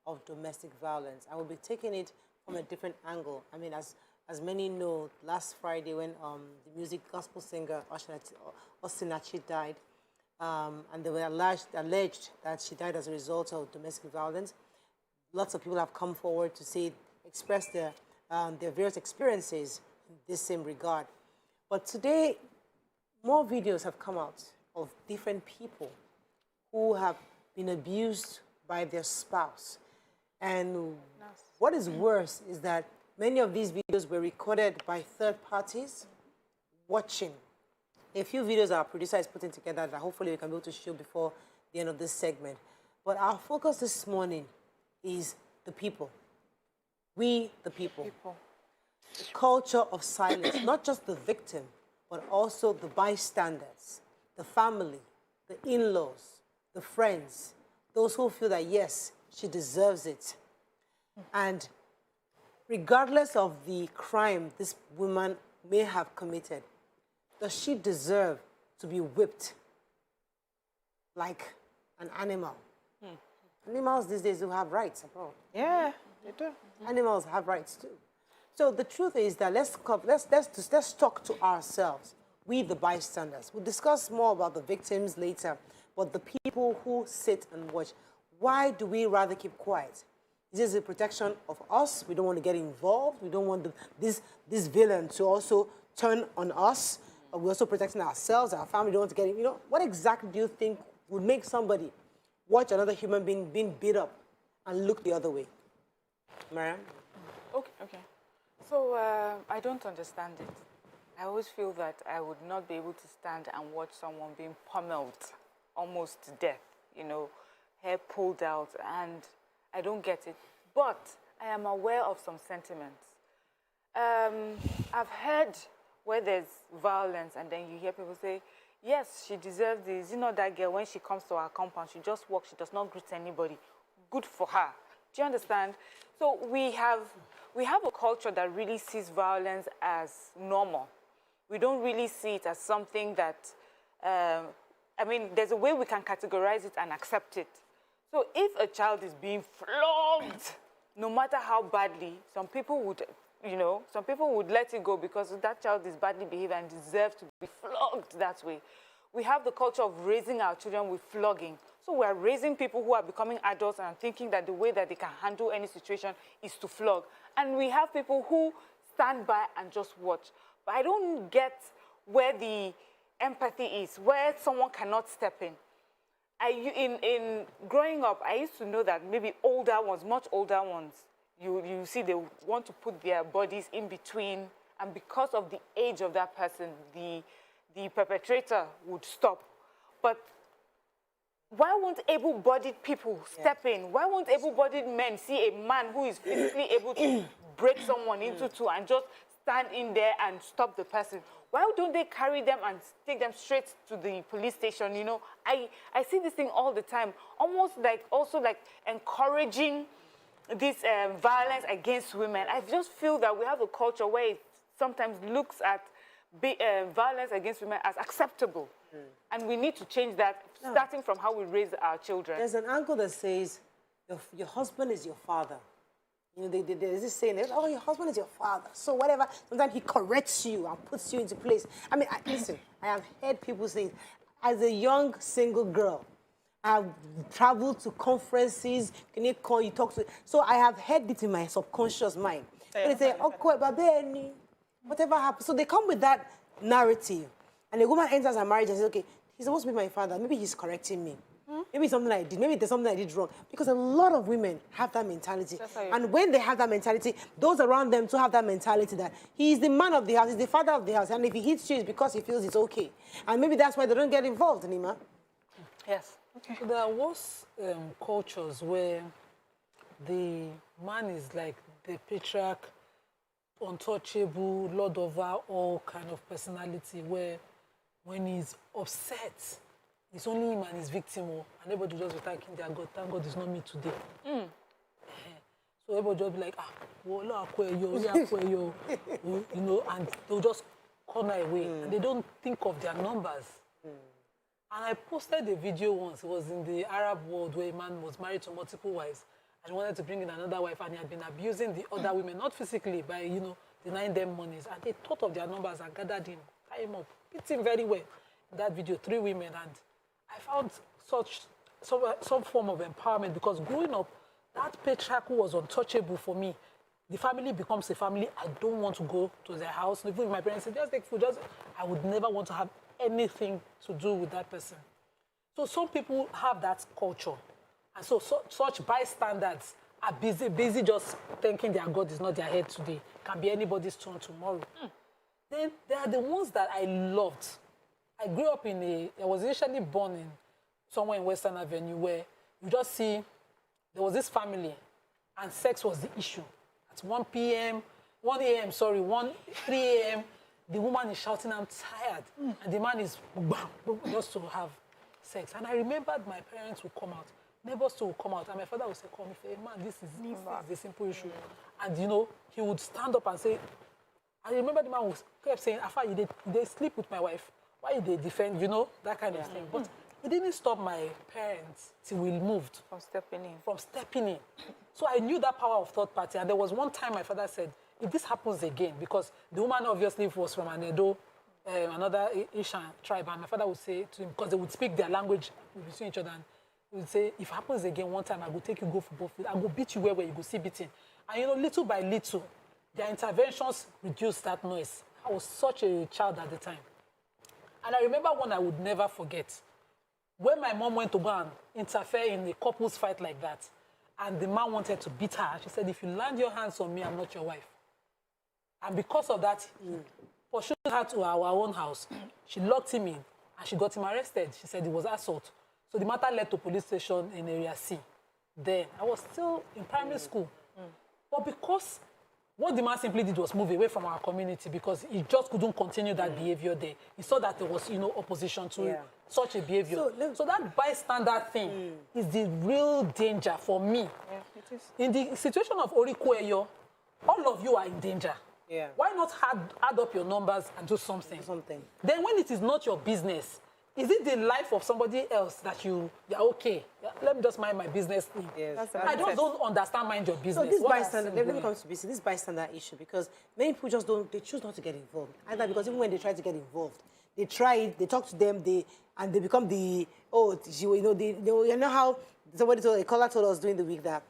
S1: of domestic violence. I will be taking it from a different angle. I mean, as many know, last Friday when the music gospel singer Osinachi died, and they were alleged that she died as a result of domestic violence, lots of people have come forward to say, express their various experiences in this same regard. But today, more videos have come out of different people who have been abused by their spouse. And what is worse is that many of these videos were recorded by third parties watching. A few videos our producer is putting together that hopefully we can be able to show before the end of this segment. But our focus this morning is the people. We, the people. The culture of silence, not just the victim, but also the bystanders, the family, the in-laws, the friends, those who feel that, yes, she deserves it. And regardless of the crime this woman may have committed, does she deserve to be whipped like an animal? Animals these days do have rights, bro.
S4: Yeah, they do.
S1: Animals have rights too. So the truth is that let's talk to ourselves, we the bystanders. We'll discuss more about the victims later, but the people who sit and watch, why do we rather keep quiet? Is this a protection of us? We don't want to get involved. We don't want this villain to also turn on us. We're also protecting ourselves, our family. We don't want to get, what exactly do you think would make somebody watch another human being being beat up and look the other way? Mariam?
S3: Okay. So I don't understand it. I always feel that I would not be able to stand and watch someone being pummeled almost to death, hair pulled out, and I don't get it. But I am aware of some sentiments. I've heard where there's violence and then you hear people say, yes, she deserves this. That girl, when she comes to our compound, she just walks, she does not greet anybody. Good for her. Do you understand? So we have a culture that really sees violence as normal. We don't really see it as something that, there's a way we can categorize it and accept it. So if a child is being flogged, no matter how badly, some people would let it go because that child is badly behaved and deserves to be flogged that way. We have the culture of raising our children with flogging. So we're raising people who are becoming adults and thinking that the way that they can handle any situation is to flog. And we have people who stand by and just watch. But I don't get where the empathy is, where someone cannot step in. In growing up, I used to know that maybe older ones, much older ones, you see they want to put their bodies in between, and because of the age of that person, the perpetrator would stop. But Why won't able-bodied people step in? Why won't able-bodied men see a man who is physically able to break someone into two and just stand in there and stop the person? Why don't they carry them and take them straight to the police station? You know, I see this thing all the time, almost like also like encouraging this violence against women. I just feel that we have a culture where it sometimes looks at violence against women as acceptable. And we need to change that, starting from how we raise our children.
S1: There's an angle that says your husband is your father. You know, there's this saying, oh, your husband is your father. So whatever, sometimes he corrects you and puts you into place. I mean, listen, I have heard people say, as a young single girl, I've traveled to conferences, you talk to, so I have heard it in my subconscious mind. And they say, okay, whatever happens. So they come with that narrative. And the woman enters her marriage and says, okay, he's supposed to be my father. Maybe he's correcting me. Maybe something I did. Maybe there's something I did wrong. Because a lot of women have that mentality. And when they have that mentality, those around them too have that mentality that he is the man of the house, he's the father of the house. And if he hits you, it's because he feels it's okay. And maybe that's why they don't get involved, Nima.
S3: Yes.
S2: Okay. So there was cultures where the man is like the patriarch, untouchable, lord over all kind of personality, where when he's upset, it's only him and his victim, and everybody just be thanking their God. Thank God it's not me today. So everybody just be like, you know, and they'll just corner away, and they don't think of their numbers. And I posted a video once. It was in the Arab world where a man was married to multiple wives and wanted to bring in another wife, and he had been abusing the other women, not physically, by, you know, denying them monies. And they thought of their numbers and gathered him, tie him up, beat him very well. In that video, 3 women, and I found some form of empowerment, because growing up, that patriarch who was untouchable for me, the family becomes a family. I don't want to go to their house. Even if my parents say, just take food, I would never want to have anything to do with that person. So some people have that culture. And so such bystanders are busy just thinking their God is not their head today. Can be anybody's turn tomorrow. Then there are the ones that I loved. I grew up I was initially born in somewhere in Western Avenue, where you just see there was this family and sex was the issue. At 3 a.m., the woman is shouting, I'm tired. And the man is just to have sex. And I remembered my parents would come out, neighbors would come out, and my father would say, come, man, this is the simple issue. And, you know, he would stand up and say, I remember the man kept saying, Afa, they sleep with my wife. Why did they defend, you know, that kind of thing. But it didn't stop my parents till we moved.
S3: From stepping in.
S2: So I knew that power of third party. And there was one time my father said, if this happens again, because the woman obviously was from an Edo, another Asian tribe, and my father would say to him, because they would speak their language between each other, and he would say, if it happens again one time, I will take you go for both. I will beat you where you go see beating. And, you know, little by little, their interventions reduced that noise. I was such a child at the time. And I remember one I would never forget. When my mom went to go and interfere in a couple's fight like that, and the man wanted to beat her, she said, if you land your hands on me, I'm not your wife. And because of that, he pursued her to our own house. She locked him in, and she got him arrested. She said it was assault. So the matter led to police station in Area C. Then I was still in primary school. But because what the man simply did was move away from our community, because he just couldn't continue that behavior there. He saw that there was, you know, opposition to such a behavior. So that bystander thing is the real danger for me.
S3: Yeah, it is.
S2: In the situation of Orikueyo, all of you are in danger. Why not add up your numbers and do something? Then when it is not your business, is it the life of somebody else that you're okay? Let me just mind my business. I don't understand mind your business.
S1: So this bystander, let me come to this bystander issue, because many people just they choose not to get involved. Either because even when they try to get involved, they try it, they talk to them, and they become you know how a caller told us during the week that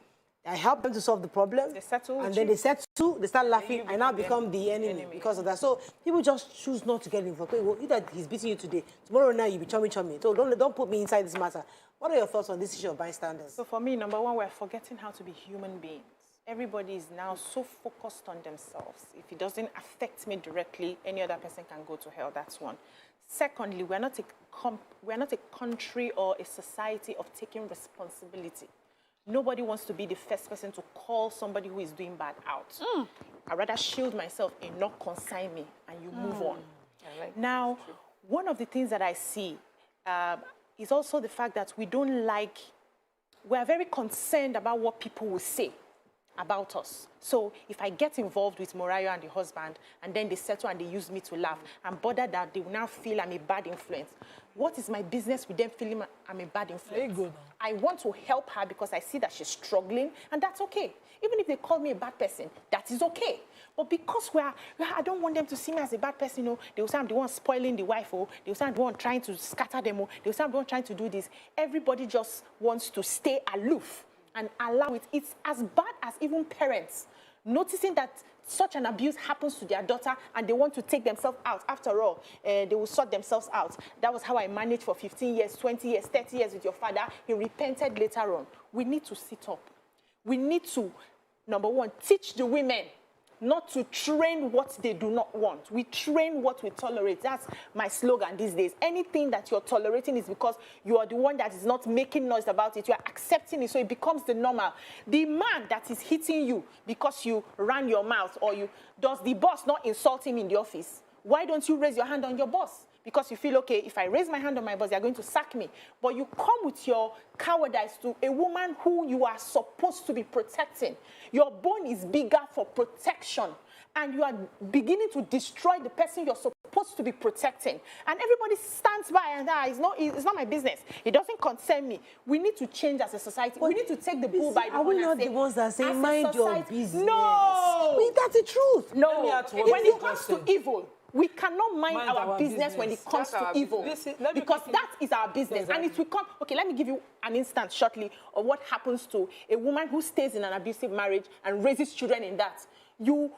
S1: I help them to solve the problem.
S4: They settle,
S1: and then they settle, they start laughing, and now become the enemy because of that. So people just choose not to get involved. Well, either he's beating you today, tomorrow now you be chummy. So don't put me inside this matter. What are your thoughts on this issue of bystanders?
S4: So for me, number one, we're forgetting how to be human beings. Everybody is now so focused on themselves. If it doesn't affect me directly, any other person can go to hell. That's one. Secondly, we're not a country or a society of taking responsibility. Nobody wants to be the first person to call somebody who is doing bad out. I'd rather shield myself and not consign me, and you move on. Now, one of the things that I see is also the fact that we're very concerned about what people will say about us. So if I get involved with Morayo and the husband, and then they settle and they use me to laugh, I'm bothered that they will now feel I'm a bad influence. What is my business with them feeling I'm a bad influence?
S2: Very good.
S4: I want to help her because I see that she's struggling, and that's okay. Even if they call me a bad person, that is okay. But because I don't want them to see me as a bad person, they will say I'm the one spoiling the wife, they will say I'm the one trying to scatter them, they will say I'm the one trying to do this. Everybody just wants to stay aloof and allow it. It's as bad as even parents noticing that such an abuse happens to their daughter and they want to take themselves out. After all, they will sort themselves out. That was how I managed for 15 years, 20 years, 30 years with your father. He repented later on. We need to sit up. We need to, number one, teach the women not to train what they do not want. We train what we tolerate. That's my slogan these days. Anything that you're tolerating is because you are the one that is not making noise about it. You are accepting it, so it becomes the normal. The man that is hitting you because you ran your mouth, or does the boss not insult him in the office? Why don't you raise your hand on your boss? Because you feel, okay, if I raise my hand on my boss, they're going to sack me. But you come with your cowardice to a woman who you are supposed to be protecting. Your bone is bigger for protection, and you are beginning to destroy the person you're supposed to be protecting. And everybody stands by and it's not my business. It doesn't concern me. We need to change as a society. We need to take the bull by the horn.
S1: Are we not the ones that say, mind your business?
S4: No!
S1: I mean, that's the truth.
S4: No. When it comes to evil, we cannot mind our business when it comes to evil, because that is our business. And it will come. Okay, let me give you an instance shortly of what happens to a woman who stays in an abusive marriage and raises children in that. You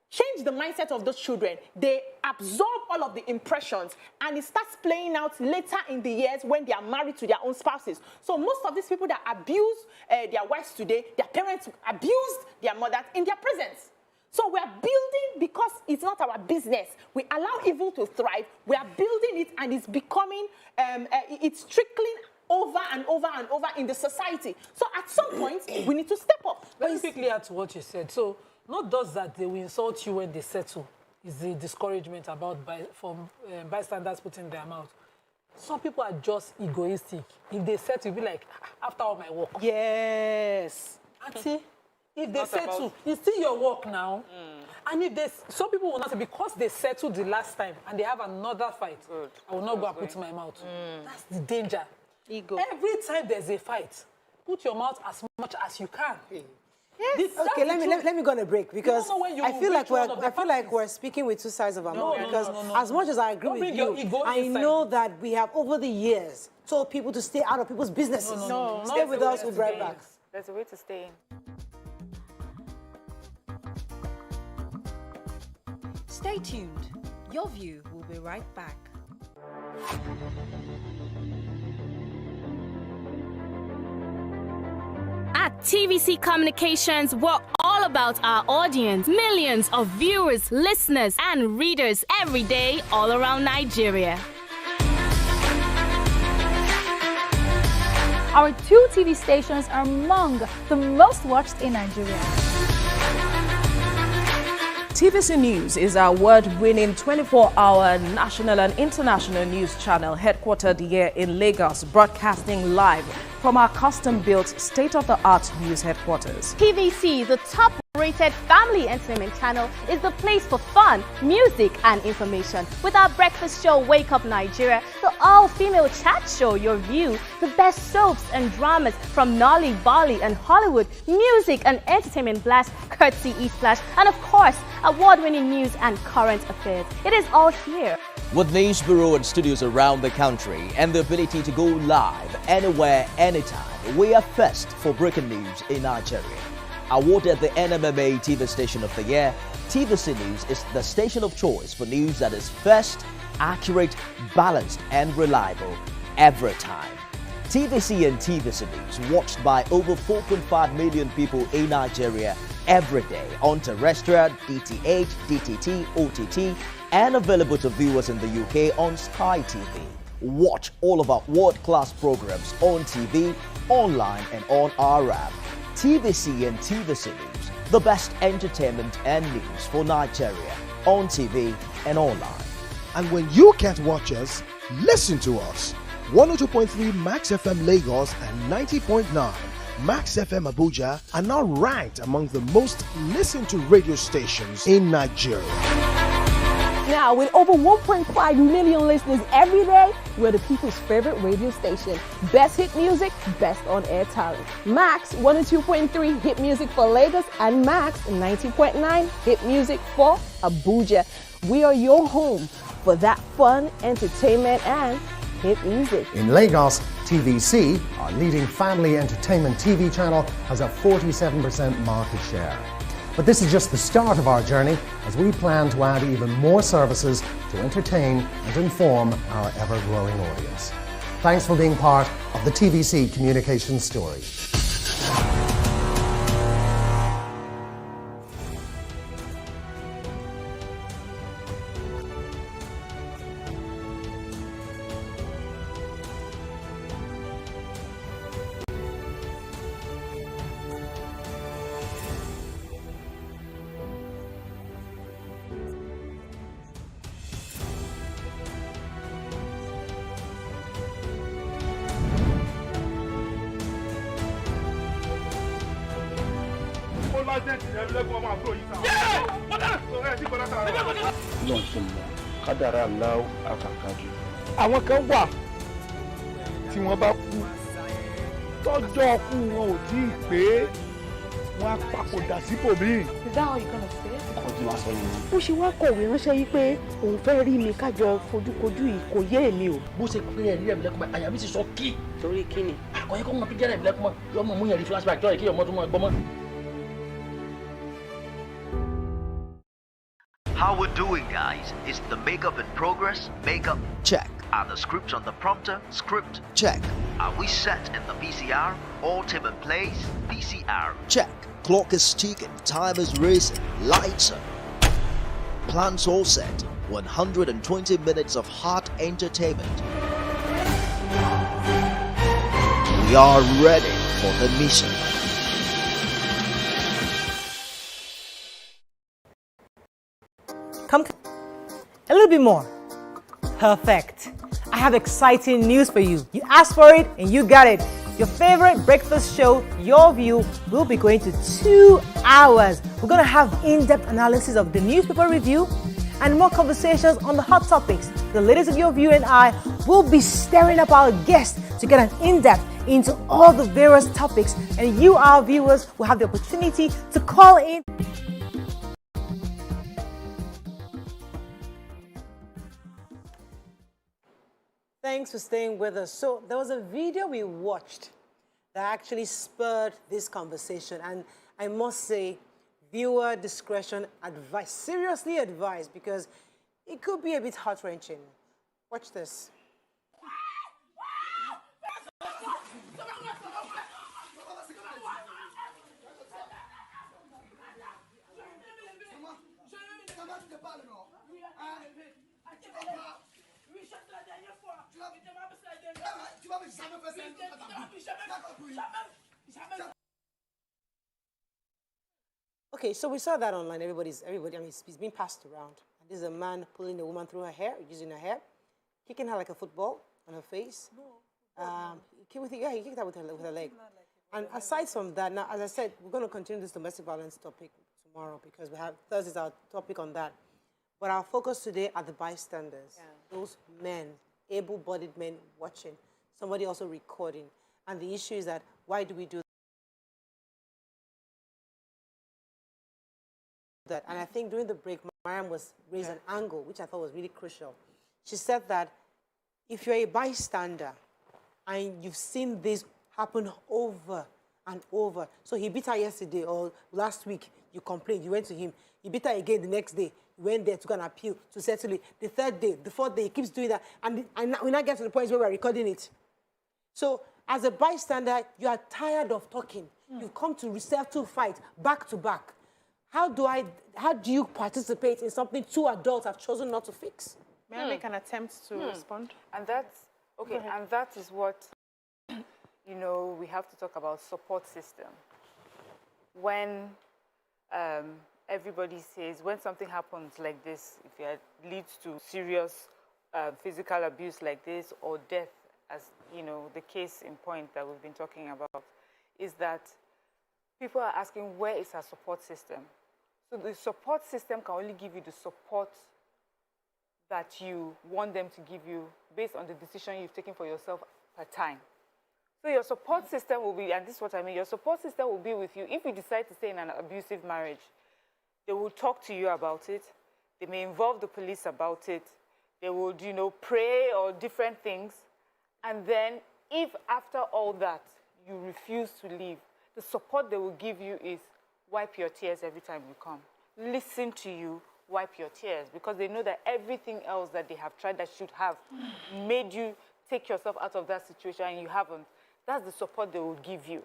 S4: change the mindset of those children. They absorb all of the impressions, and it starts playing out later in the years when they are married to their own spouses. So most of these people that abuse their wives today, their parents abused their mothers in their presence. So we are building because it's not our business. We allow evil to thrive. We are building it, and it's becoming, it's trickling over and over and over in the society. So at some point, we need to step up.
S2: Let me quickly add to what you said. So not just that they will insult you when they settle, is the discouragement about bystanders putting their mouth. Some people are just egoistic. If they settle, you'll be like, after all my work.
S4: Yes.
S2: Auntie, if they settle, it's still your work now. And if some people will not say, because they settled the last time and they have another fight, I will not go and put my mouth. That's the danger.
S4: Ego.
S2: Every time there's a fight, put your mouth as much as you can.
S1: Yes. Okay, let me go on a break, because I feel like we're speaking with two sides of our mouth. Because as much as I agree with you, I know that we have over the years told people to stay out of people's businesses.
S3: No.
S1: Stay with us, we'll be right back.
S3: There's a way to stay in.
S5: Stay tuned. Your View will be right back.
S6: At TVC Communications, we're all about our audience. Millions of viewers, listeners, and readers every day all around Nigeria.
S7: Our 2 TV stations are among the most watched in Nigeria.
S8: TVC News is our award-winning 24-hour national and international news channel headquartered here in Lagos, broadcasting live from our custom-built state-of-the-art news headquarters.
S6: TVC, the top-rated family entertainment channel, is the place for fun, music, and information. With our breakfast show, Wake Up Nigeria, the all-female chat show, Your View, the best soaps and dramas from Nolly, Bolly, and Hollywood, music and entertainment blast, courtesy E-Splash, and of course, award-winning news and current affairs. It is all here.
S9: With news bureau and studios around the country and the ability to go live anywhere, anytime, we are first for breaking news in Nigeria. Awarded the NMMA TV Station of the Year, TVC News is the station of choice for news that is first, accurate, balanced, and reliable every time. TVC and TVC News, watched by over 4.5 million people in Nigeria every day on terrestrial, DTH, DTT, OTT, and available to viewers in the UK on Sky TV. Watch all of our world-class programs on TV, online, and on our app. TVC and TVC News, the best entertainment and news for Nigeria on TV and online.
S10: And when you can't watch us, listen to us. 102.3 Max FM Lagos and 90.9 Max FM Abuja are now ranked among the most listened to radio stations in Nigeria.
S11: Now, with over 1.5 million listeners every day, we're the people's favorite radio station. Best hit music, best on-air talent. Max 102.3 hit music for Lagos and Max 90.9 hit music for Abuja. We are your home for that fun, entertainment, and hit music.
S12: In Lagos, TVC, our leading family entertainment TV channel, has a 47% market share. But this is just the start of our journey as we plan to add even more services to entertain and inform our ever-growing audience. Thanks for being part of the TVC communication story.
S15: Àwọn kan wà tí wọ́n bá kú tọ́jọ́ kú wọn ò tí ì pé wọ́n á papòdà síbòmíì.
S4: Is that how you're gonna say it?
S15: Ọkọ̀ tí wọ́n sọ yẹn.
S4: Ó ṣe wá kọ̀wé ránṣẹ́ yìí pé òun fẹ́ rí mi kájọ fojúkojú yìí kò yé èmi o.
S14: Bó ṣe pé ẹ̀rí ẹ̀mí lẹ́kùnmọ́ àyà mi sì sọ kí.
S4: Torí kí ni?
S14: Àkọ́yẹ́ kọ́ mọ píjẹ́ ẹ̀mí lẹ́kùnmọ́ yọ ọmọ mú yẹn rí flashback jọ́ ìkí ọmọ tó mọ ẹgbọ́n mọ́.
S9: How we're doing, guys? Is the makeup in progress? Makeup, check. Are the scripts on the prompter? Script, check. Are we set in the PCR? All team in place? PCR, check. Clock is ticking, time is racing, lights up. Plans all set. 120 minutes of hot entertainment. We are ready for the mission.
S1: Come a little bit more. Perfect. I have exciting news for you. You asked for it and you got it. Your favorite breakfast show, Your View, will be going to 2 hours. We're going to have in-depth analysis of the newspaper review and more conversations on the hot topics. The ladies of Your View and I will be stirring up our guests to get an in-depth into all the various topics, and you, our viewers, will have the opportunity to call in. Thanks for staying with us. So there was a video we watched that actually spurred this conversation, and I must say, viewer discretion advised, seriously advised, because it could be a bit heart-wrenching. Watch this. Okay, so we saw that online. Everybody, I mean, it's being passed around. And this is a man pulling a woman through her hair, using her hair, kicking her like a football on her face. He kicked her with her leg. And aside from that, now, as I said, we're going to continue this domestic violence topic tomorrow because we have Thursday's our topic on that. But our focus today are the bystanders, those men, able-bodied men watching, somebody also recording. And the issue is that, why do we do that? And I think during the break, Mariam raised an angle, which I thought was really crucial. She said that if you're a bystander and you've seen this happen over and over, so he beat her yesterday or last week, you complained, you went to him, he beat her again the next day, you went there to go and appeal, to settle it. The third day, the fourth day, he keeps doing that. And we now get to the point where we're recording it. So As a bystander, you are tired of talking. You've come to settle fight back to back. How do you participate in something two adults have chosen not to fix?
S4: May I make an attempt to respond?
S3: And that's, okay, and that is what, you know, we have to talk about support system. When everybody says, when something happens like this, if it leads to serious physical abuse like this or death, as, you know, the case in point that we've been talking about, is that people are asking, where is our support system? So the support system can only give you the support that you want them to give you based on the decision you've taken for yourself per time. So your support system will be, and this is what I mean, your support system will be with you. If you decide to stay in an abusive marriage, they will talk to you about it. They may involve the police about it. They will, you know, pray or different things. And then if after all that you refuse to leave, the support they will give you is wipe your tears every time you come. Listen to you, wipe your tears, because they know that everything else that they have tried that should have made you take yourself out of that situation and you haven't. That's the support they will give you.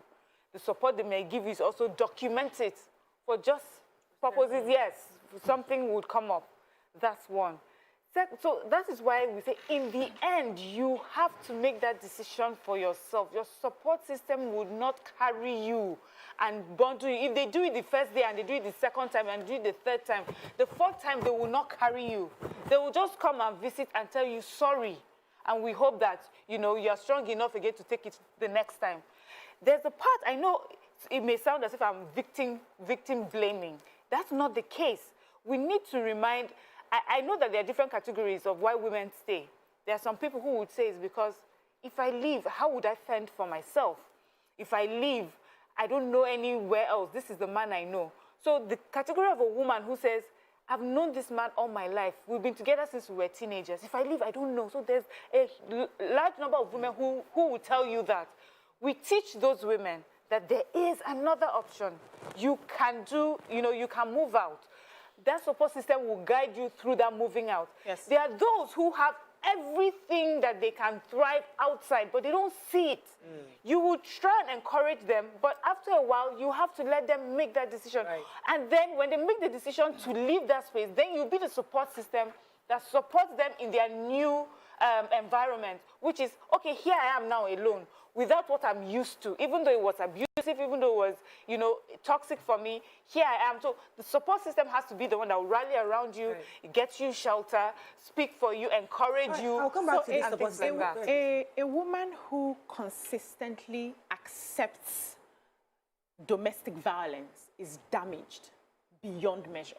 S3: The support they may give you is also document it for just purposes, yes, something would come up. That's one. So that is why we say, in the end, you have to make that decision for yourself. Your support system would not carry you and bundle you. If they do it the first day and they do it the second time and do it the third time, the fourth time, they will not carry you. They will just come and visit and tell you sorry. And we hope that, you know, you're strong enough again to take it the next time. There's a part, I know it may sound as if I'm victim blaming. That's not the case. We need to remind, I know that there are different categories of why women stay. There are some people who would say it's because if I leave, how would I fend for myself? If I leave, I don't know anywhere else. This is the man I know. So the category of a woman who says, I've known this man all my life. We've been together since we were teenagers. If I leave, I don't know. So there's a large number of women who will tell you that. We teach those women that there is another option. You can do, you know, you can move out. That support system will guide you through that moving out. Yes. There are those who have everything that they can thrive outside, but they don't see it. You would try and encourage them, but after a while, you have to let them make that decision. Right. And then when they make the decision to leave that space, then you'll be the support system that supports them in their new environment, which is, okay, here I am now alone, without what I'm used to, even though it was abusive, even though it was, you know, toxic for me, here I am. So the support system has to be the one that will rally around you, get you shelter, speak for you, encourage you.
S1: I'll come back to this support system.
S4: A woman who consistently accepts domestic violence is damaged beyond measure.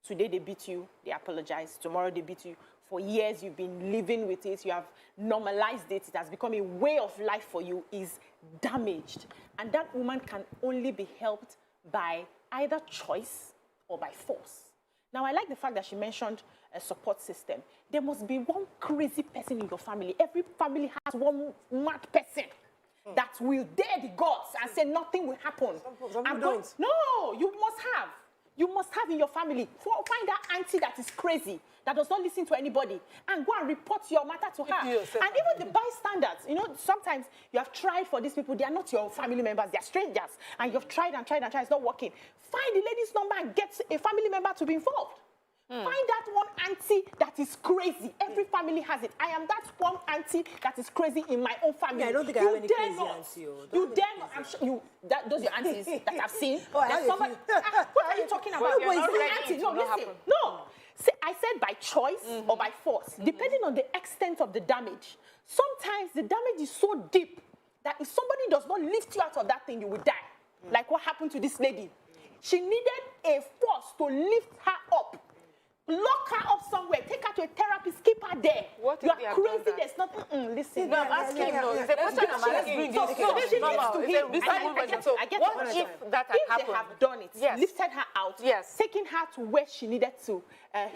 S4: Today they beat you, they apologize. Tomorrow they beat you. For years you've been living with it, you have normalized it, it has become a way of life for you, is damaged. And that woman can only be helped by either choice or by force. Now, I like the fact that she mentioned a support system. There must be one crazy person in your family. Every family has one mad person that will dare the gods and say nothing will happen.
S1: Some don't.
S4: No, you must have. You must have in your family. Find that auntie that is crazy, that does not listen to anybody, and go and report your matter to her. And even the bystanders, you know, sometimes you have tried for these people, they are not your family members, they are strangers, and you've tried and tried and tried, it's not working. Find the lady's number and get a family member to be involved. Find that one auntie that is crazy. Every family has it. I am that one auntie that is crazy in my own family.
S1: Yeah, I don't think I have any crazy auntie.
S4: You dare not. I'm sure those are your aunties that I've seen. What are you talking about? Auntie. No, listen. No. See, I said by choice or by force, depending on the extent of the damage. Sometimes the damage is so deep that if somebody does not lift you out of that thing, you will die. Like what happened to this lady. She needed a force to lift her up. Lock her up somewhere, take her to a therapist, keep her there.
S3: What
S4: you are crazy, there's nothing. Listen.
S3: No, I'm asking. It's a question I'm asking.
S4: I get what if that had happened? If they have done it, lifted her out, taken her to where she needed to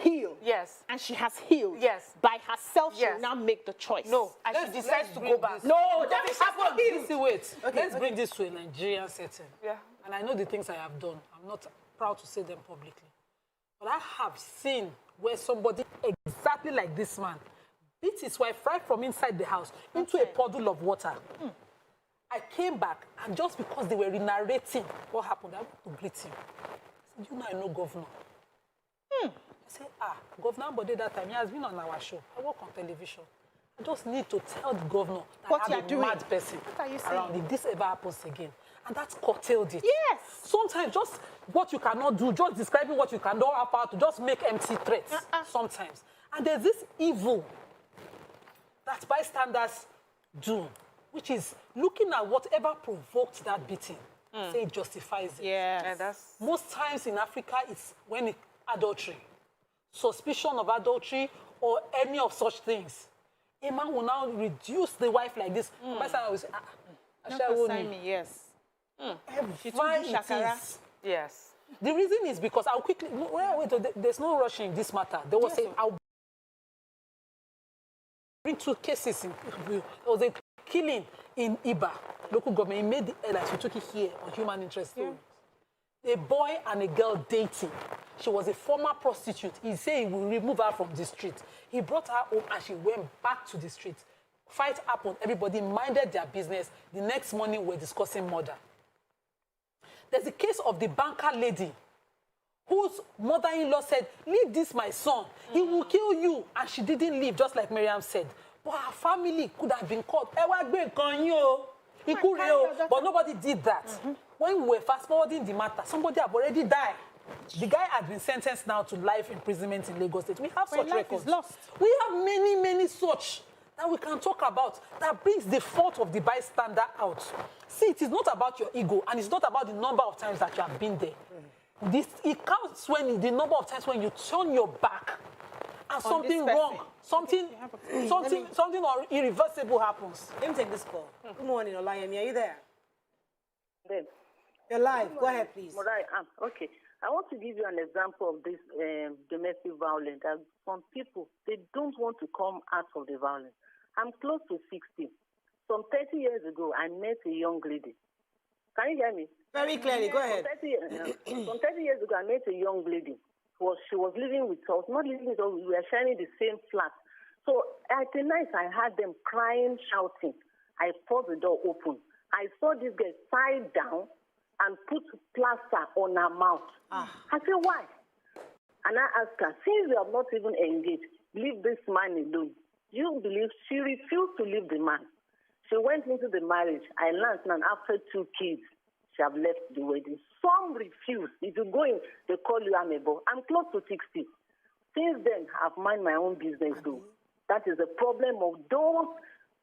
S4: heal.
S3: Yes.
S4: And she has healed.
S3: Yes.
S4: By herself, she will now make the choice.
S3: No, and she decides to go back.
S4: No, that is happening.
S2: Wait. Let's bring this to a Nigerian setting.
S3: Yeah.
S2: And I know the things I have done. I'm not proud to say them publicly. But I have seen where somebody exactly like this man beat his wife right from inside the house into a puddle of water. I came back, and just because they were narrating what happened, I went to greet him. I said, you know, I know Governor. I said, Governor Ambode that time, he has been on our show. I work on television. I just need to tell the governor that
S4: What
S2: I'm
S4: you're
S2: a
S4: doing.
S2: mad person
S4: What are you saying?
S2: around. If this ever happens again. And that's curtailed it.
S4: Yes.
S2: Sometimes just what you cannot do, just describing what you cannot have power to just make empty threats sometimes. And there's this evil that bystanders do, which is looking at whatever provoked that beating, say it justifies it.
S4: Yes.
S2: Most times in Africa, it's when adultery, suspicion of adultery, or any of such things. A man will now reduce the wife like this. Bystander will say,
S4: yes.
S2: Fine, it is.
S3: Yes.
S2: The reason is because I'll quickly, there's no rushing in this matter. There was I'll bring 2 cases. There was a killing in Iba, local government. He made the headlines. We took it here on Human Interest. A boy and a girl dating. She was a former prostitute. He said he will remove her from the street. He brought her home and she went back to the street. Fight happened. Everybody minded their business. The next morning, we're discussing murder. There's a case of the banker lady whose mother-in-law said, leave this, my son. He will kill you. And she didn't leave, just like Miriam said. But her family could have been caught. But nobody did that. When we were fast-forwarding the matter, somebody had already died. The guy had been sentenced now to life imprisonment in Lagos State. We have such records. We have many, many such that we can talk about that brings the fault of the bystander out. See, it is not about your ego, and it's not about the number of times that you have been there. It counts when the number of times when you turn your back and something wrong, something irreversible happens.
S1: Let me take this call. Good morning, Olayemi. Are you there? You're live. Go ahead, please.
S17: Okay. I want to give you an example of this domestic violence. Some people, they don't want to come out of the violence. I'm close to 60. Some 30 years ago, I met a young lady. Can you hear me?
S1: Very clearly. Go ahead.
S17: Some 30 years ago, I met a young lady. She was living with us, not living with us, we were sharing the same flat. So at the night, I had them crying, shouting. I forced the door open. I saw this girl side down and put plaster on her mouth. I said, why? And I asked her, since you have not even engaged, leave this man alone. You believe she refused to leave the man. She went into the marriage. I learned, and after 2 kids, she have left the wedding. Some refuse. If you go in, they call you amiable. I'm close to 60. Since then, I've mind my own business though. That is the problem of those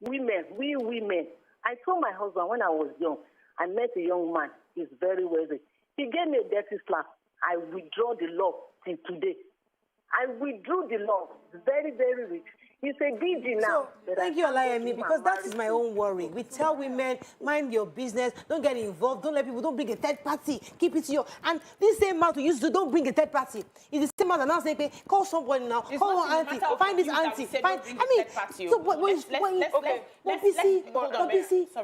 S17: women, we women. I told my husband when I was young, I met a young man. He's very wealthy. He gave me a dirty slap. I withdraw the law till today. I withdrew the law. Very, very rich. He's a DG now.
S1: So, thank you, Olayemi, because that is my own worry. We tell women, mind your business, don't get involved, don't let people, don't bring a third party, keep it to your... And this same mouth we used to, don't bring a third party. It's the same mouth that now saying, call somebody now, call one auntie, find this auntie, find... I mean, so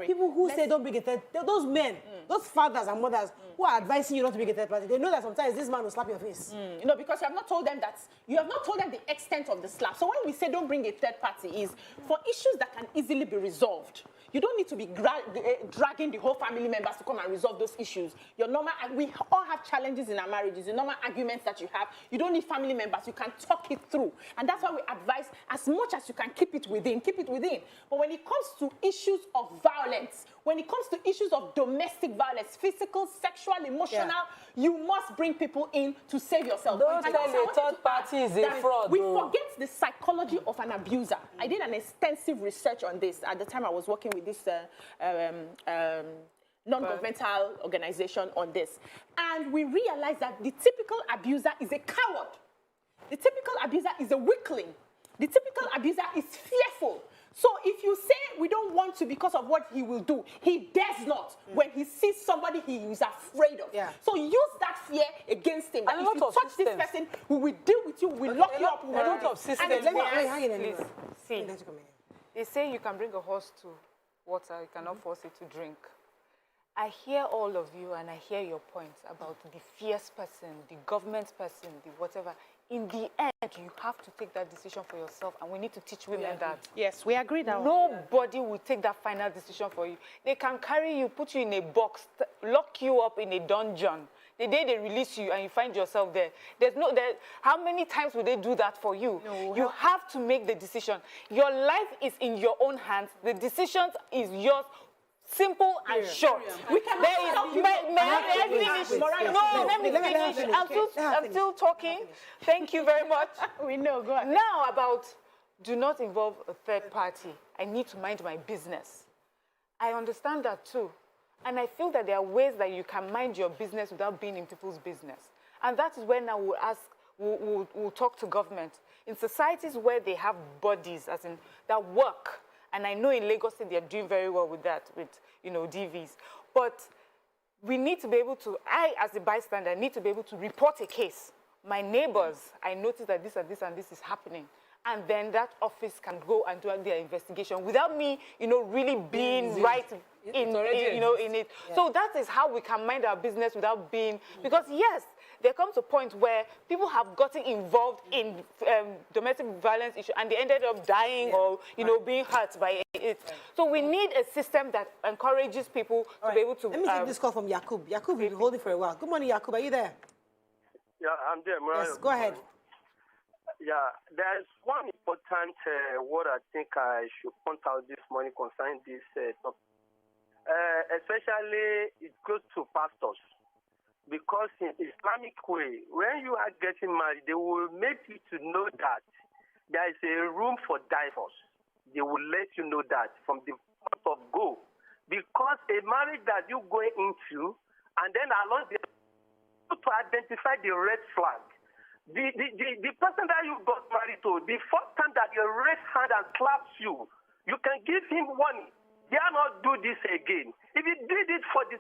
S1: people who say don't bring a third... Those men, those fathers and mothers who are advising you not to bring a third party, they know that sometimes this man will slap your face.
S4: You know, because you have not told them that, you have not told them the extent of the slap. So when we say don't bring a third party, is for issues that can easily be resolved. You don't need to be dragging the whole family members to come and resolve those issues. Your normal, we all have challenges in our marriages, the normal arguments that you have. You don't need family members. You can talk it through. And that's why we advise as much as you can keep it within, keep it within. But when it comes to issues of violence, when it comes to issues of domestic violence, physical, sexual, emotional, you must bring people in to save yourself.
S2: Don't tell a third party is a fraud.
S4: We forget the psychology of an abuser. I did an extensive research on this. At the time I was working with this non-governmental organization on this. And we realized that the typical abuser is a coward. The typical abuser is a weakling. The typical abuser is fearful. So if you say we don't want to because of what he will do, he dares not. When he sees somebody he is afraid of. So use that fear against him. And if you touch this person, we will deal with you, we will lock you up.
S2: A lot of systems.
S3: See, they say you can bring a horse to water, you cannot force it to drink. I hear all of you and I hear your points about the fierce person, the government person, the whatever. In the end, you have to take that decision for yourself, and we need to teach women that.
S4: Yes, we agree now.
S3: Nobody will take that final decision for you. They can carry you, put you in a box, lock you up in a dungeon. The day they release you and you find yourself there, how many times will they do that for you? No, you have to make the decision. Your life is in your own hands. The decision is yours. Simple and short. We can let me finish. I'm still talking. Thank you very much.
S4: We know. Go ahead.
S3: Now about do not involve a third party. I need to mind my business. I understand that too. And I feel that there are ways that you can mind your business without being in people's business. And that is when I will ask, we'll talk to government. In societies where they have bodies, as in that work, and I know in Lagos State they're doing very well with that, with, DVs. But we need to be able to, I as a bystander, need to be able to report a case. My neighbors, I noticed that this and this and this is happening. And then that office can go and do their investigation without me, really being right in it. Yeah. So that is how we can mind our business without being, because yes, there comes a point where people have gotten involved in domestic violence issue and they ended up dying or, being hurt by it. So we need a system that encourages people to be able to...
S1: Let me take this call from Yakub. Yakub, you've been holding for a while. Good morning, Yakub. Are you there?
S18: Yeah, I'm there.
S1: Yes, go ahead.
S18: Yeah, there's one important word I think I should point out this morning concerning this topic. Especially it goes to pastors. Because in Islamic way, when you are getting married, they will make you to know that there is a room for divorce. They will let you know that from the point of go. Because a marriage that you go into, and then along the to identify the red flag. The person that you got married to, the first time that you raise hand and claps you, you can give him warning. Dare not do this again. If you did it for the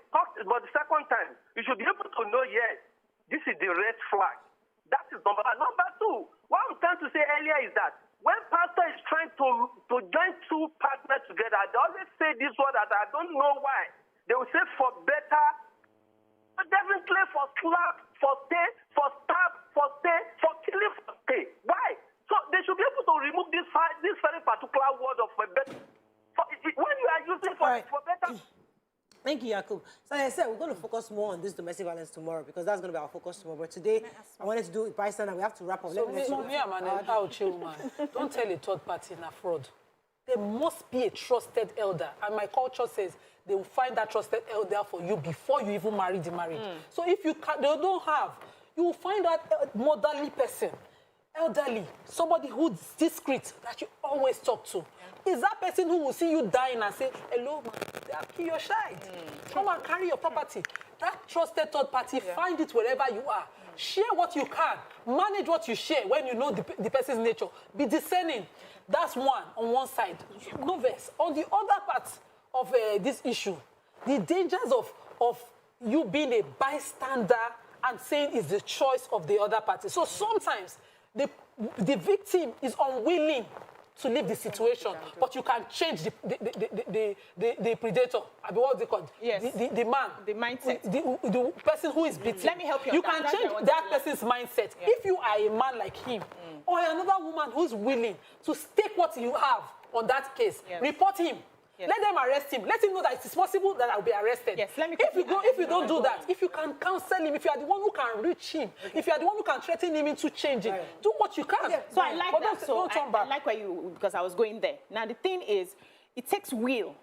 S18: second time, you should be able to know, yes, this is the red flag. That is number one. Number two, what I'm trying to say earlier is that when pastor is trying to join two partners together, they always say this word that I don't know why. They will say for better, but definitely for slap, for stay, for stab, for stay, for killing, for stay. Why? So they should be able to remove this very particular word of for better. When you are using for better.
S1: Thank you, Yakub. So like I said, we're going to focus more on this domestic violence tomorrow because that's going to be our focus tomorrow. But today, I wanted to do it bystander. We have to wrap up.
S2: So don't tell a third party in a fraud. There must be a trusted elder. And my culture says they will find that trusted elder for you before you even marry the married. So if they don't have, you will find that motherly person, elderly, somebody who's discreet that you always talk to. Is that person who will see you dying and say, hello, man, kill your child. Come and carry your property. That trusted third party, find it wherever you are. Share what you can. Manage what you share when you know the person's nature. Be discerning. That's one on one side. No verse. On the other part of this issue, the dangers of you being a bystander and saying it's the choice of the other party. So sometimes the victim is unwilling to leave the situation, but you can change the predator. I mean, what's it called?
S4: Yes.
S1: The man.
S4: The mindset.
S1: The person who is beaten.
S4: Let me help you.
S1: You can change that person's mindset. Yeah. If you are a man like him, or another woman who's willing to stake what you have on that case, report him. Yes. Let them arrest him. Let him know that it is possible that I'll be arrested.
S4: Yes, let me
S1: if you don't do that, if you can counsel him, if you are the one who can reach him, if you are the one who can threaten him into changing, do what you can.
S4: So I like that. So I like where because I was going there. Now the thing is, it takes will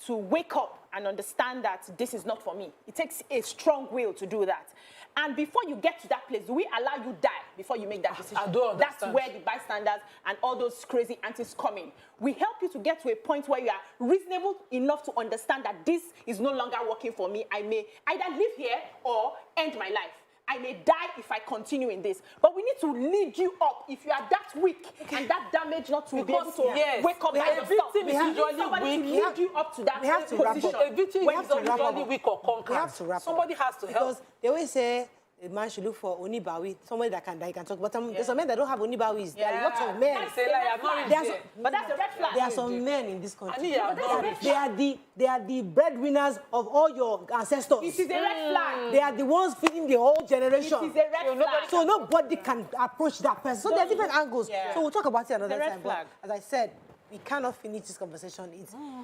S4: to wake up and understand that this is not for me. It takes a strong will to do that. And before you get to that place, do we allow you die before you make that decision?
S2: I don't understand.
S4: That's where the bystanders and all those crazy aunties come in. We help you to get to a point where you are reasonable enough to understand that this is no longer working for me. I may either live here or end my life. I may die if I continue in this. But we need to lead you up. If you are that weak and that damaged not to be able to wake up by yourself, we have somebody to lead you up to that position.
S1: A victim is usually weak or conquered. We have to wrap up. Somebody has to help. Because they always say a man should look for Onibawi, somebody that can talk. But there's some men that don't have Onibawis. There are lots of men.
S11: But that's a red flag.
S1: There are some men in this country. They are the breadwinners of all your ancestors.
S11: It is a red flag.
S1: They are the ones feeding the whole generation.
S11: It is a red flag.
S1: So nobody can approach that person. So there are different angles. So we'll talk about it another time. But as I said, we cannot finish this conversation.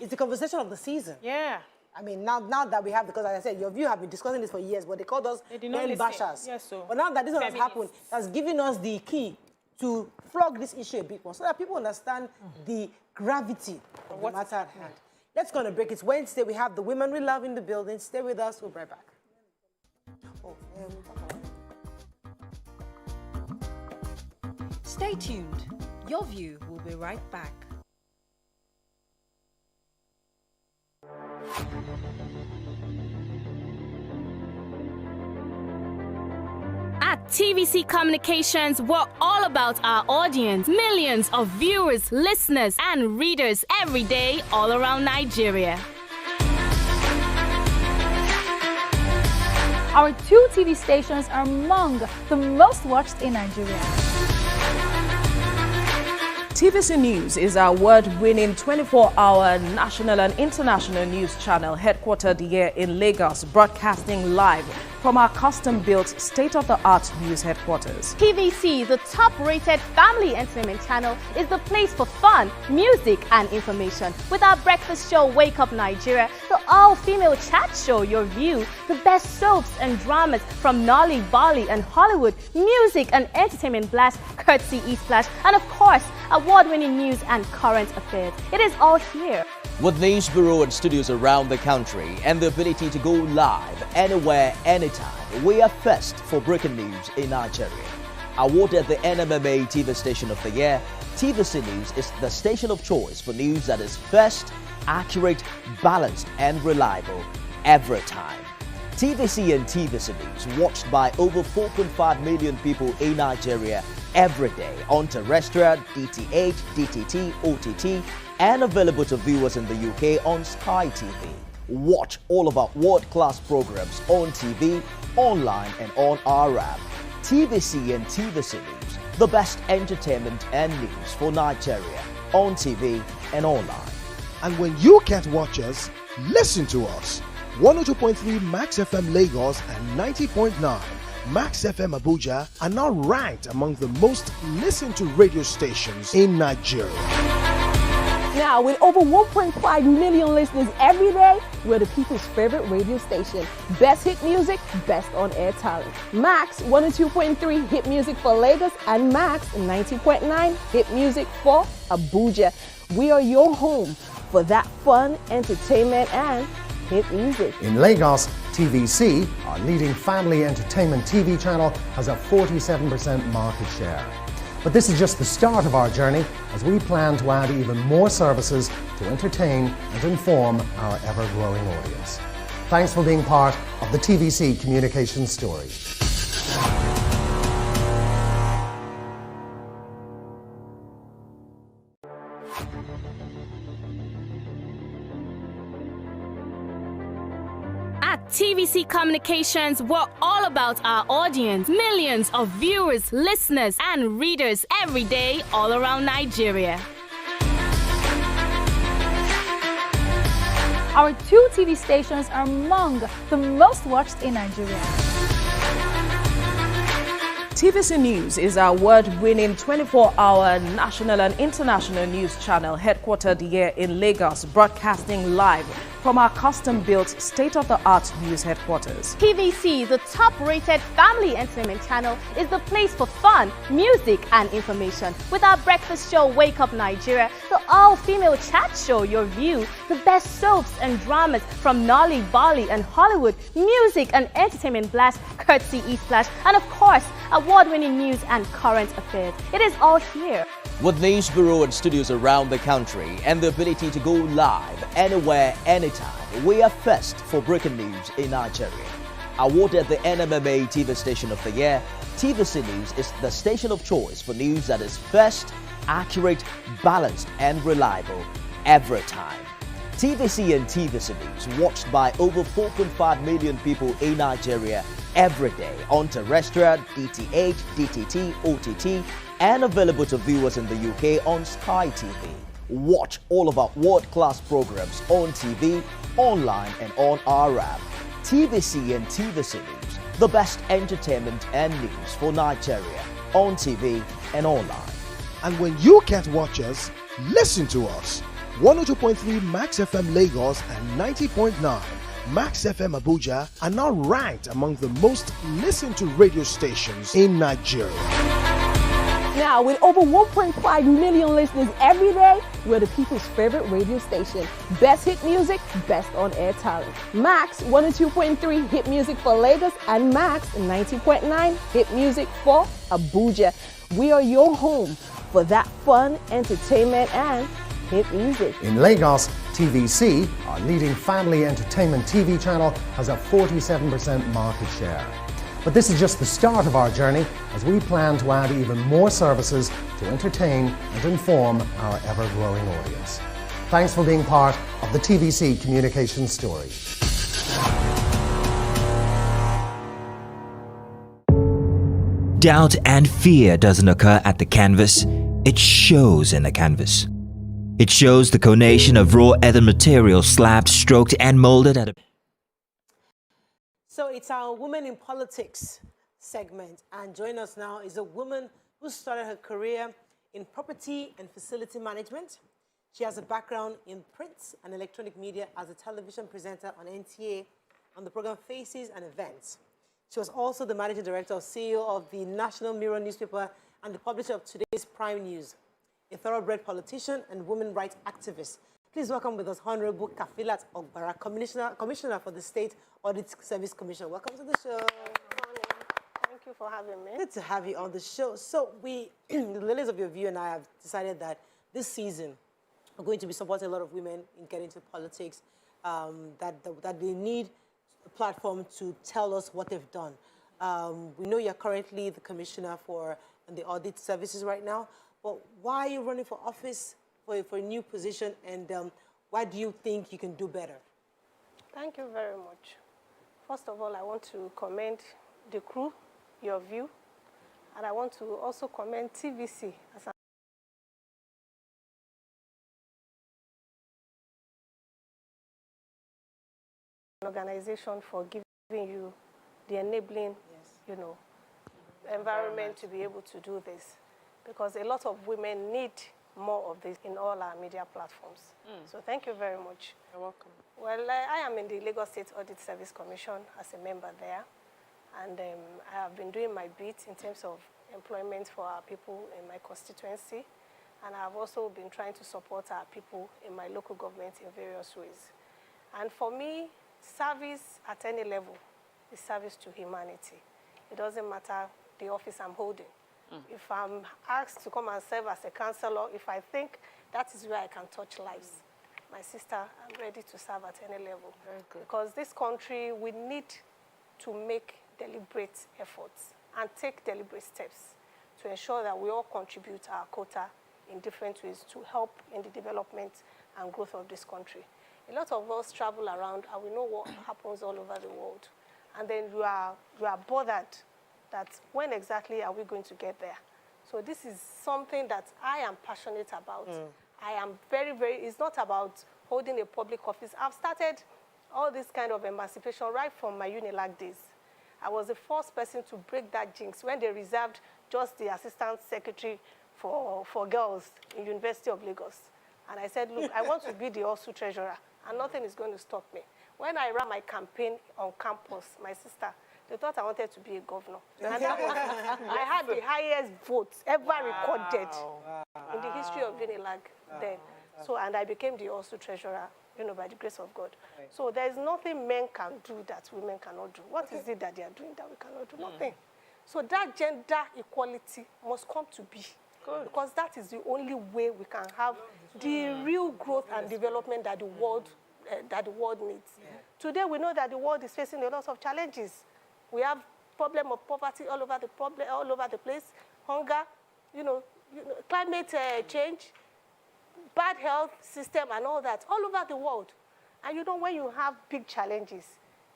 S1: It's the conversation of the season.
S4: Yeah.
S1: I mean, now that we have, because as I said, your view have been discussing this for years, but they called us men bashers.
S4: Yes, so.
S1: But now that this one has happened, that's given us the key to flog this issue a bit more, so that people understand the gravity of the matter at hand. Let's go on a break. It's Wednesday. We have the women we love in the building. Stay with us. We'll be right back.
S5: Stay tuned. Your View will be right back.
S6: At TVC Communications, we're all about our audience. Millions of viewers, listeners, and readers every day all around Nigeria.
S7: Our 2 TV stations are among the most watched in Nigeria.
S8: TVC News is our award-winning 24-hour national and international news channel headquartered here in Lagos, broadcasting live from our custom-built state-of-the-art news headquarters.
S6: TVC, the top-rated family entertainment channel, is the place for fun, music, and information. With our breakfast show, Wake Up Nigeria, the all-female chat show, Your View, the best soaps and dramas from Nolly, Bali, and Hollywood, music and entertainment blast, courtesy E-Splash, and of course, award-winning news and current affairs. It is all here.
S9: With news bureau and studios around the country and the ability to go live anywhere, anytime, we are first for breaking news in Nigeria. Awarded the NMMA TV Station of the Year, TVC News is the station of choice for news that is first, accurate, balanced, and reliable every time. TVC and TVC News watched by over 4.5 million people in Nigeria every day on terrestrial, DTH, DTT, OTT, and available to viewers in the UK on Sky TV. Watch all of our world-class programs on TV, online, and on our app. TVC and TVC News, the best entertainment and news for Nigeria on TV and online.
S10: And when you can't watch us, listen to us. 102.3 Max FM Lagos and 90.9 Max FM Abuja are now ranked among the most listened to radio stations in Nigeria.
S11: Now, with over 1.5 million listeners every day, we're the people's favorite radio station. Best hit music, best on-air talent. Max 102.3 hit music for Lagos and Max 90.9 hit music for Abuja. We are your home for that fun, entertainment, and hit music.
S12: In Lagos, TVC, our leading family entertainment TV channel, has a 47% market share. But this is just the start of our journey as we plan to add even more services to entertain and inform our ever-growing audience. Thanks for being part of the TVC communication story.
S6: At TVC Communications, we're all about our audience. Millions of viewers, listeners, and readers every day all around Nigeria.
S7: Our 2 TV stations are among the most watched in Nigeria.
S8: TVC News is our award-winning 24-hour national and international news channel headquartered here in Lagos, broadcasting live from our custom-built state-of-the-art news headquarters.
S6: TVC, the top-rated family entertainment channel, is the place for fun, music, and information. With our breakfast show, Wake Up Nigeria, the all-female chat show, Your View, the best soaps and dramas from Nolly, Bali, and Hollywood, music and entertainment blast, courtesy E-Splash, and of course, award-winning news and current affairs. It is all here.
S9: With news bureau and studios around the country and the ability to go live anywhere, anytime, we are first for breaking news in Nigeria. Awarded the NMMA TV Station of the Year, TVC News is the station of choice for news that is first, accurate, balanced, and reliable every time. TVC and TVC News, watched by over 4.5 million people in Nigeria every day on terrestrial, DTH, DTT, OTT, and available to viewers in the UK on Sky TV. Watch all of our world-class programs on TV, online, and on our app. TVC and TVC News, the best entertainment and news for Nigeria on TV and online.
S10: And when you can't watch us, listen to us. 102.3 Max FM Lagos and 90.9 Max FM Abuja are now ranked among the most listened to radio stations in Nigeria.
S11: Now, with over 1.5 million listeners every day, we're the people's favorite radio station. Best hit music, best on-air talent. Max 102.3 hit music for Lagos and Max 90.9 hit music for Abuja. We are your home for that fun, entertainment, and hit music.
S12: In Lagos, TVC, our leading family entertainment TV channel, has a 47% market share. But this is just the start of our journey, as we plan to add even more services to entertain and inform our ever-growing audience. Thanks for being part of the TVC communication story.
S16: Doubt and fear doesn't occur at the canvas, it shows in the canvas. It shows the conation of raw ether material slabbed, stroked, and molded at a...
S1: So it's our Women in Politics segment, and joining us now is a woman who started her career in property and facility management. She has a background in print and electronic media as a television presenter on NTA on the program Faces and Events. She was also the managing director or CEO of the National Mirror newspaper and the publisher of today's Prime News. A thoroughbred politician and women rights activist. Please welcome with us Honorable Kafilat Ogbara, Commissioner for the State Audit Service Commission. Welcome to the show.
S19: Thank you for having me.
S1: Good to have you on the show. So the ladies of your view and I have decided that this season we're going to be supporting a lot of women in getting into politics, that they need a platform to tell us what they've done. We know you're currently the Commissioner for the Audit Services right now. But why are you running for office, for a new position, and why do you think you can do better?
S19: Thank you very much. First of all, I want to commend the crew, Your View, and I want to also commend TVC as an organization for giving you the enabling, environment to be able to do this. Because a lot of women need more of this in all our media platforms. So thank you very much.
S4: You're welcome.
S19: Well, I am in the Lagos State Audit Service Commission as a member there. And I have been doing my bit in terms of employment for our people in my constituency. And I have also been trying to support our people in my local government in various ways. And for me, service at any level is service to humanity. It doesn't matter the office I'm holding. If I'm asked to come and serve as a counselor, if I think that is where I can touch lives, my sister, I'm ready to serve at any level.
S4: Very good.
S19: Because this country, we need to make deliberate efforts and take deliberate steps to ensure that we all contribute our quota in different ways to help in the development and growth of this country. A lot of us travel around and we know what happens all over the world. And then you are bothered that when exactly are we going to get there? So this is something that I am passionate about. I am very, it's not about holding a public office. I've started all this kind of emancipation right from my UNILAG days. I was the first person to break that jinx when they reserved just the assistant secretary for girls in University of Lagos. And I said, look, I want to be the OSU treasurer, and nothing is going to stop me. When I ran my campaign on campus, my sister, they thought I wanted to be a governor. And that was, I had the highest votes ever recorded in the history of UNILAG then. So, and I became the OSU treasurer, by the grace of God. Right. So there's nothing men can do that women cannot do. What is it that they are doing that we cannot do? Nothing. So that gender equality must come to be. Good. Because that is the only way we can have the real growth and development that the world needs. Yeah. Today we know that the world is facing a lot of challenges. We have problem of poverty all over the place, hunger, climate change. bad health system and all that, all over the world. And you know, when you have big challenges,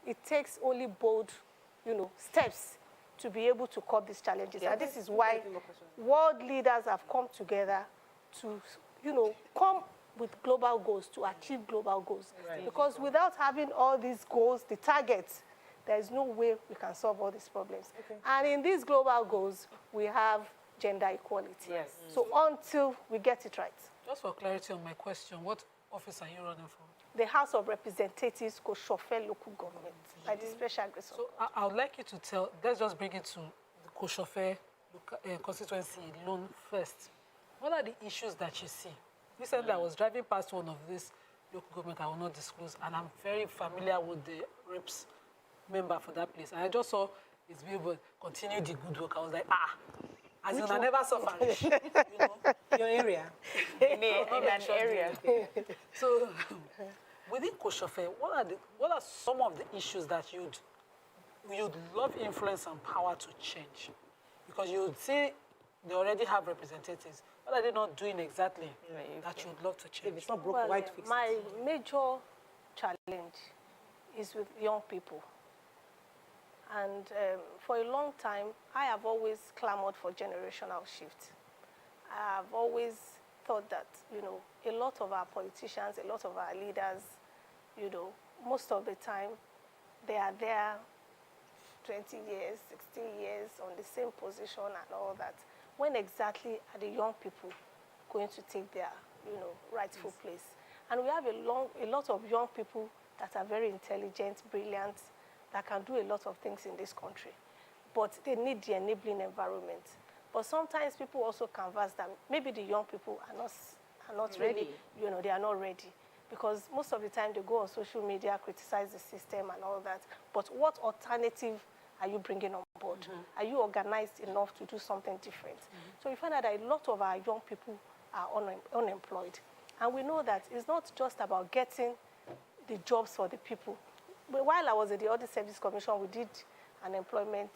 S19: it takes only bold, you know, steps to be able to curb these challenges. And this is why world leaders have come together to, you know, come with global goals, to achieve global goals.
S2: Right.
S19: Because without having all these goals, the targets, there is no way we can solve all these problems. And in these global goals, we have gender equality.
S2: Yes.
S19: So until we get it right.
S2: Just for clarity on my question, what office are you running for?
S19: The House of Representatives, Koshofe local government, by the special grace of God.
S2: I would like you to tell, let's just bring it to the Koshofe constituency alone first. What are the issues that you see? Recently, I was driving past one of these local government I will not disclose, and I'm very familiar with the reps member for that place. And I just saw his billboard, continue the good work. I was like, as in I never suffer. You know,
S1: your area.
S3: in an area.
S2: So, within Koshofe, what are some of the issues that you'd love influence and power to change? Because you would say they already have representatives. What are they not doing exactly that you'd love to change?
S1: If it's not broke, why fix it?
S19: My major challenge is with young people. And for a long time, I have always clamored for generational shift. I have always thought that, you know, a lot of our politicians, a lot of our leaders, you know, most of the time, they are there 20 years, 60 years on the same position and all that. When exactly are the young people going to take their, you know, rightful place? And we have a lot of young people that are very intelligent, brilliant, that can do a lot of things in this country. But they need the enabling environment. But sometimes people also canvass that maybe the young people are not ready. You know, they are not ready. Because most of the time they go on social media, criticize the system and all that. But what alternative are you bringing on board? Are you organized enough to do something different? So we find out that a lot of our young people are unemployed. And we know that it's not just about getting the jobs for the people. But while I was at the Audit Service Commission, we did an employment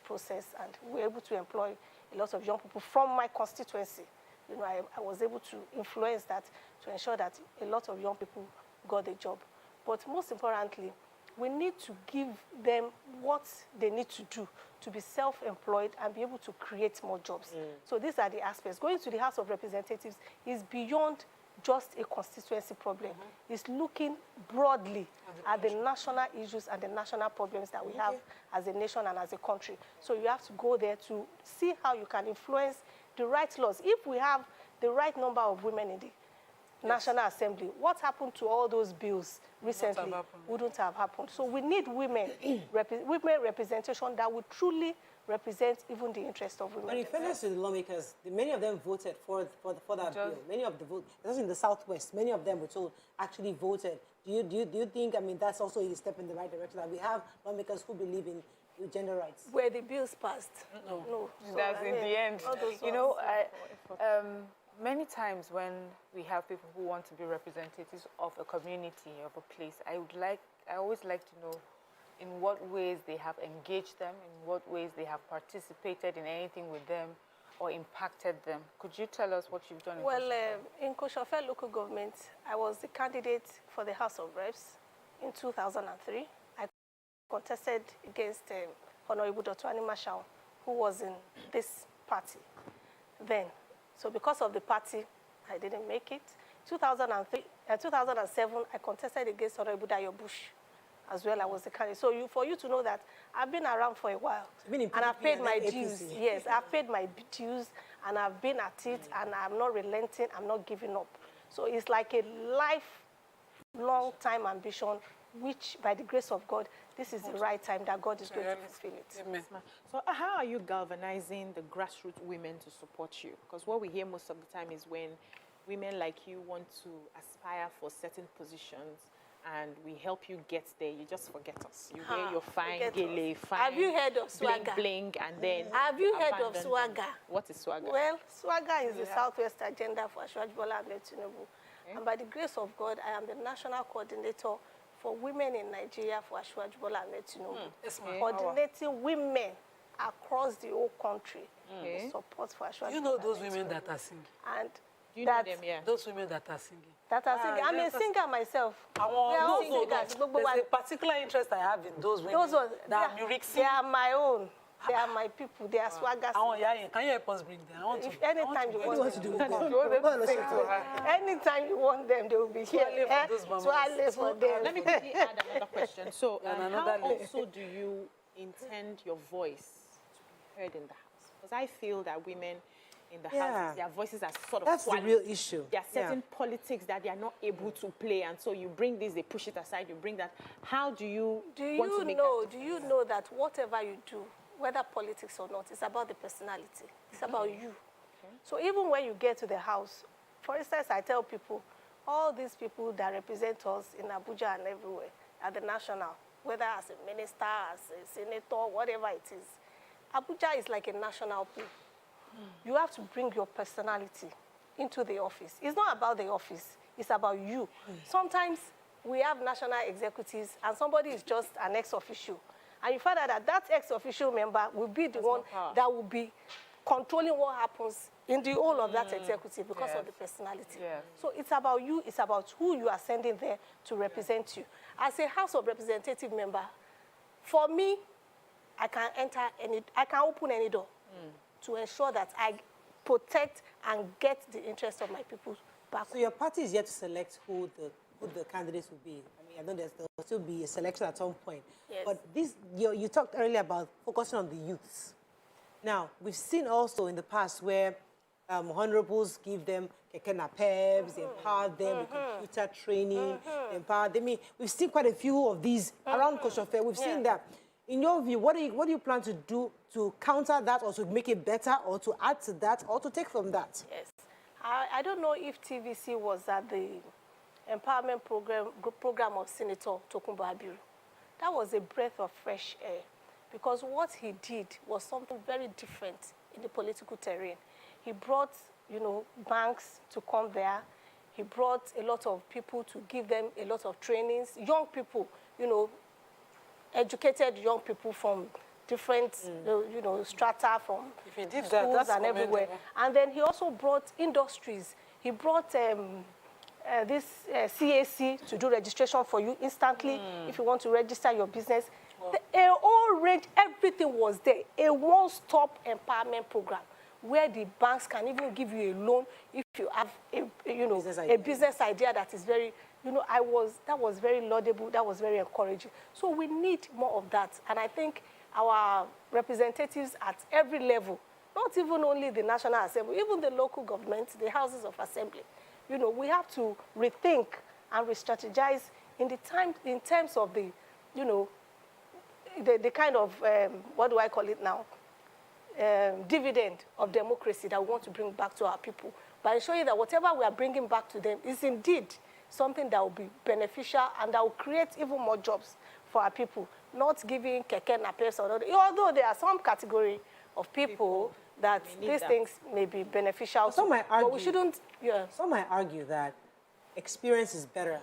S19: process, and we were able to employ a lot of young people from my constituency. You know, I was able to influence that to ensure that a lot of young people got the job. But most importantly, we need to give them what they need to do to be self-employed and be able to create more jobs. So these are the aspects. Going to the House of Representatives is beyond just a constituency problem. It's looking broadly at the national issues and the national problems that we have as a nation and as a country. So you have to go there to see how you can influence the right laws. If we have the right number of women in the National Assembly, what happened to all those bills recently wouldn't have happened. So we need women, women representation that would truly represent even the interest of women.
S1: But in fairness to the lawmakers, many of them voted for that bill. Many of the vote, that's in the Southwest, many of them were told actually voted. Do you think, I mean, that's also a step in the right direction, that we have lawmakers who believe in gender rights?
S19: Were the bills passed? No.
S3: So, that's in the end. You know, many times when we have people who want to be representatives of a community, of a place, I always like to know in what ways they have engaged them, in what ways they have participated in anything with them or impacted them. Could you tell us what you've done in Koshofe?
S19: In Koshofe local government, I was the candidate for the House of Reps in 2003. I contested against Honorable Dr. Marshall, who was in this party then. So because of the party, I didn't make it. 2007, I contested against Honorable Dayo Bush as well. I was the candidate. So for you to know that I've been around for a while, and I've paid my dues. Yes, I've paid my dues, and I've been at it, and I'm not relenting, I'm not giving up. So it's like a lifelong time ambition, which by the grace of God, this is the right time that God is going to fulfill it.
S4: Amen. So how are you galvanizing the grassroots women to support you? Because what we hear most of the time is when women like you want to aspire for certain positions and we help you get there, you just forget us. You wear your fine gele, fine
S19: have you heard of swagger?
S4: Bling, bling, and then
S19: have you heard of swagger?
S4: What is swagger?
S19: Well, swagger is the Southwest agenda for Ashwaji Bola Ahmed Tinubu. And by the grace of God, I am the national coordinator for women in Nigeria for Ashwaji Bola Ahmed Tinubu. Coordinating women across the whole country in support for Ashwaji.
S2: You know those women that are singing?
S19: And
S4: Do you know them, yeah?
S2: Those women that are singing.
S19: That are singing. I'm a singer myself. We are all singers.
S2: There's a particular interest I have in those women.
S19: Those ones,
S2: they
S19: are my own. They are my people. They are swaggers.
S2: Can you help us bring them?
S19: If anytime you want to do
S2: it.
S19: Anytime you want them, they will be here. So I live for them.
S4: Let me quickly add another question. So, how also do you intend your voice to be heard in the house? Because I feel that women in the houses, their voices are sort of
S1: That's the real issue.
S4: There are certain politics that they are not able to play, and so you bring this, they push it aside, you bring that. How do you want to make that?
S19: Do you know that whatever you do, whether politics or not, it's about the personality. It's about you. Okay. So even when you get to the house, for instance, I tell people, all these people that represent us in Abuja and everywhere at the national, whether as a minister, as a senator, whatever it is, Abuja is like a national pool. You have to bring your personality into the office. It's not about the office. It's about you. Sometimes we have national executives and somebody is just an ex-official. And you find out that that ex-official member will be the one that will be controlling what happens in the whole of that executive because of the personality. So it's about you. It's about who you are sending there to represent you. As a House of Representative member, for me, I can open any door to ensure that I protect and get the interest of my people back.
S1: So your party is yet to select who the candidates will be. I mean, I know there will still be a selection at some point.
S19: Yes.
S1: But this, you talked earlier about focusing on the youths. Now, we've seen also in the past where honorables give them kekena-pebs, empower them with computer training, empower them. I mean, we've seen quite a few of these around Koshofe. We've seen that. In your view, what do you plan to do to counter that or to make it better or to add to that or to take from that?
S19: Yes. I don't know if TVC was at the empowerment program of Senator Tokunbo Abiru. That was a breath of fresh air because what he did was something very different in the political terrain. He brought, banks to come there. He brought a lot of people to give them a lot of trainings. Young people, educated young people from different, strata, from schools and everywhere. And then he also brought industries. He brought this CAC to do registration for you instantly if you want to register your business. A whole range, everything was there. A one-stop empowerment program where the banks can even give you a loan if you have a business idea that is very, that was very laudable, that was very encouraging. So we need more of that. And I think our representatives at every level, not even only the National Assembly, even the local governments, the houses of assembly, we have to rethink and re-strategize in terms of the, the kind of, what do I call it now? Dividend of democracy that we want to bring back to our people by ensuring that whatever we are bringing back to them is indeed something that will be beneficial and that will create even more jobs for our people, not giving keke napes or other. Although there are some category of people that these things may be beneficial.
S1: Some might argue,
S19: but we shouldn't. Yeah.
S1: Some might argue that experience is better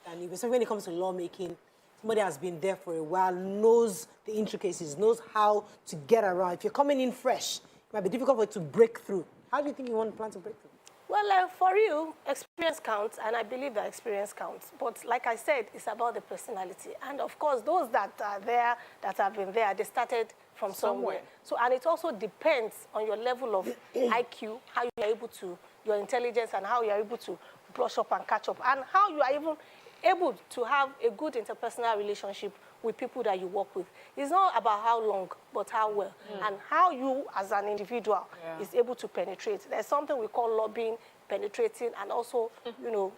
S1: than even when it comes to lawmaking. Somebody has been there for a while, knows the intricacies, knows how to get around. If you're coming in fresh, it might be difficult for you to break through. How do you think you want to plan to break through?
S19: Well, for you, experience counts, and I believe that experience counts. But like I said, it's about the personality. And of course, those that are there, that have been there, they started from somewhere. So, and it also depends on your level of IQ, how you are able to, your intelligence, and how you are able to brush up and catch up, and how you are even able to have a good interpersonal relationship with people that you work with. It's not about how long, but how well, and how you as an individual is able to penetrate. There's something we call lobbying, penetrating, and also, doing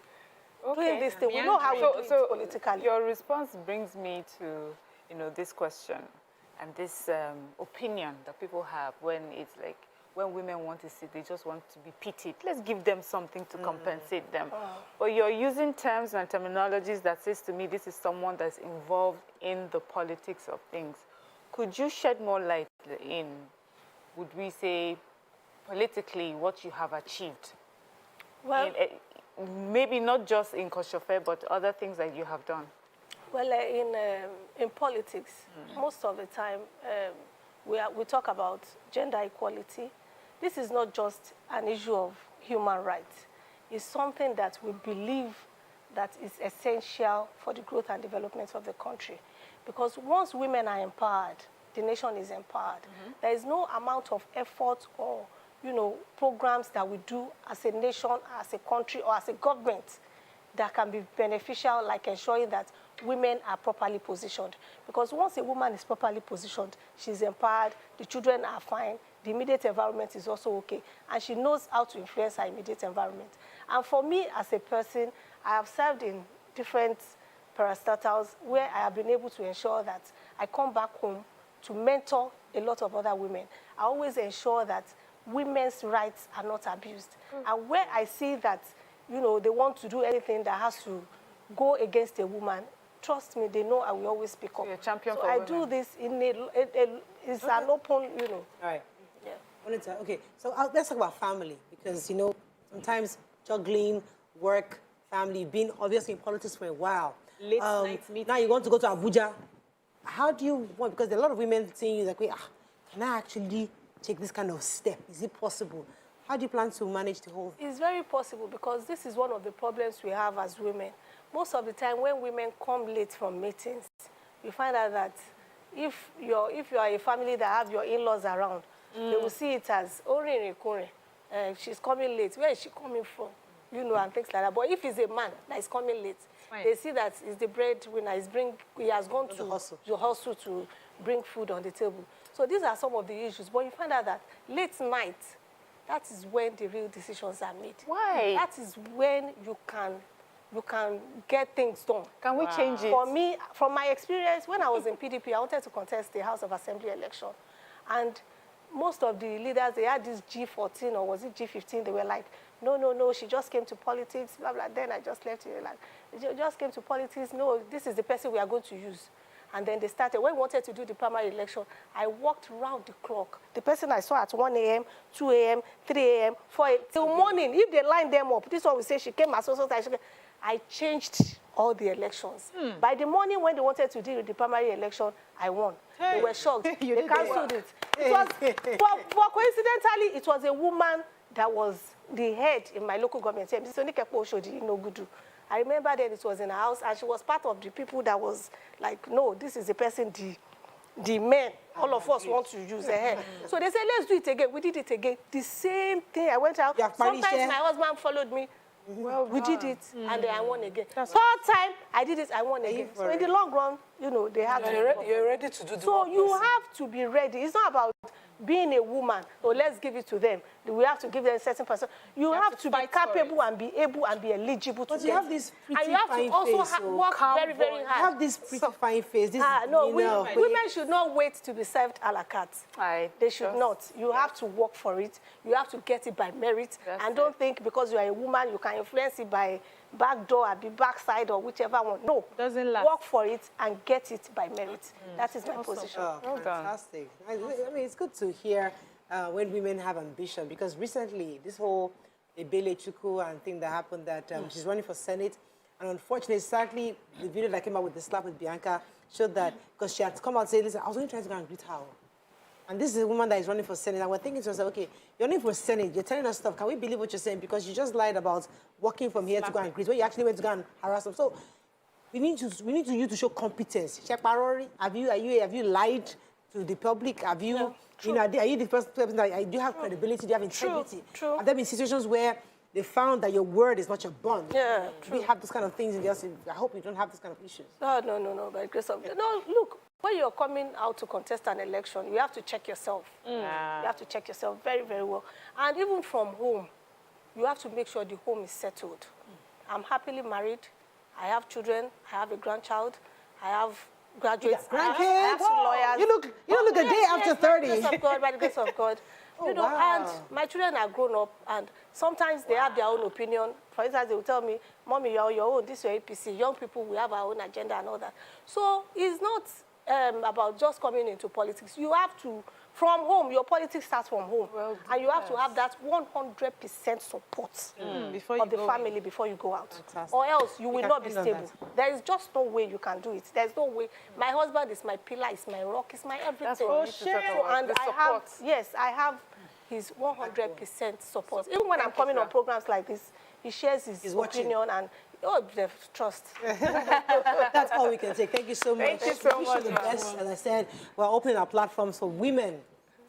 S19: this thing. We know how we do it politically.
S3: Your response brings me to, this question and this opinion that people have when it's like, when women want to sit, they just want to be pitied. Let's give them something to compensate them. But you're using terms and terminologies that says to me, this is someone that's involved in the politics of things. Could you shed more light in, would we say, politically, what you have achieved?
S19: Well,
S3: maybe not just in Koshofe, but other things that you have done.
S19: Well, in politics, most of the time, we talk about gender equality. This is not just an issue of human rights. is something that we believe that is essential for the growth and development of the country. Because once women are empowered, the nation is empowered. There is no amount of effort or, programs that we do as a nation, as a country, or as a government that can be beneficial, like ensuring that women are properly positioned. Because once a woman is properly positioned, she's empowered, the children are fine, the immediate environment is also okay, and she knows how to influence her immediate environment. And for me, as a person, I have served in different parastatals where I have been able to ensure that I come back home to mentor a lot of other women. I always ensure that women's rights are not abused. And where I see that, they want to do anything that has to go against a woman, trust me, they know I will always speak up.
S3: You're a champion
S19: so
S3: for
S19: I
S3: women.
S19: do this in it's an open,
S1: All right.
S19: Yeah.
S1: Okay, so let's talk about family, because, sometimes juggling, work, family, being obviously in politics for a while.
S4: Late night meetings.
S1: Now you want to go to Abuja. How do you want, because there are a lot of women saying, like, wait, can I actually take this kind of step? Is it possible? How do you plan to manage the whole thing?
S19: It's very possible, because this is one of the problems we have as women. Most of the time when women come late from meetings, you find out that if you are a family that have your in-laws around, they will see it as, she's coming late. Where is she coming from? And things like that. But if it's a man that is coming late, they see that it's the breadwinner. He has gone to hustle to bring food on the table. So these are some of the issues. But you find out that late night, that is when the real decisions are made.
S3: Why?
S19: That is when you can get things done.
S3: Can we change it?
S19: For me, from my experience, when I was in PDP, I wanted to contest the House of Assembly election. And most of the leaders, they had this G14 or was it G15? They were like, no, she just came to politics, blah, blah. Then I just left it like, she just came to politics. No, this is the person we are going to use. And then they started. When we wanted to do the primary election, I walked round the clock. The person I saw at 1 a.m., 2 a.m., 3 a.m., 4 a.m., till morning. If they line them up, this one will say she came at so time. I changed all the elections. By the morning when they wanted to do the primary election, I won. They were shocked. They cancelled it. But coincidentally, it was a woman that was the head in my local government. I remember then it was in her house, and she was part of the people that was like, no, this is the person, the men, all of us want to use her head. So they said, let's do it again. We did it again. The same thing. I went out. Sometimes my husband followed me. Well, we did it, and then I won again. Third time, I did it, I won again. So in the long run, they have to.
S2: You're ready to do the
S19: So you have to be ready. It's not about being a woman, or let's give it to them. We have to give them a certain person. You have to be capable and be able and be eligible to get it.
S1: But you have this pretty
S19: and you have to also work very, very hard.
S1: You have this pretty fine face. This
S19: women should not wait to be served a la carte. They should not. You have to work for it. You have to get it by merit. And don't think because you are a woman, you can influence it by back door, or be backside, or whichever one. No.
S3: Doesn't last.
S19: Work for it and get it by merit. That is my position.
S1: Oh, fantastic. I mean, it's good to hear when women have ambition, because recently this whole Ebele Chukwu and thing that happened that she's running for Senate, and unfortunately, sadly, the video that came out with the slap with Bianca showed that, because she had come out and said, listen, I was only trying to go and greet her. And this is a woman that is running for Senate, and we're thinking to ourselves, okay, you're running for Senate, you're telling us stuff, can we believe what you're saying? Because you just lied about walking from here to go and greet, where you actually went to go and harass them. So we need you to show competence. Have you lied to the public? Have you, are you the first person that do you have credibility? Do you have integrity?
S19: True.
S1: Have there been situations where they found that your word is not your bond?
S19: Yeah,
S1: we have this kind of things in the house. I hope you don't have this kind of issues.
S19: No, by the grace of God. No, look, when you're coming out to contest an election, you have to check yourself. You have to check yourself very, very well. And even from home, you have to make sure the home is settled. I'm happily married. I have children. I have a grandchild. I have graduates.
S1: Grandkids?
S19: I have 2 lawyers.
S1: You look a day after 30.
S19: By the grace of God, by the grace of God. And my children are grown up, and sometimes they have their own opinion. For instance, they will tell me, Mommy, you're your own, this is your APC. Young people, we have our own agenda and all that. So it's not about just coming into politics. You have to, from home, your politics starts from home. And you have to have that 100% support of the family before you go out.
S1: Fantastic.
S19: Or else you will not be stable. There is just no way you can do it. There's no way. My husband is my pillar, is my rock, is my everything.
S3: That's what we need to talk about,
S19: and
S3: the
S19: I have,
S3: support.
S19: yes, I have his 100% support. Even when I'm coming on programs like this, he shares his opinion and the trust.
S1: That's all we can say. Thank you so much.
S3: Thank you so
S1: Wish
S3: much.
S1: you the best. As I said, we're opening our platforms for women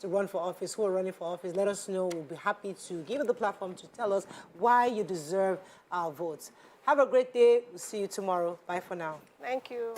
S1: to run for office, who are running for office. Let us know. We'll be happy to give you the platform to tell us why you deserve our votes. Have a great day. We'll see you tomorrow. Bye for now.
S19: Thank you.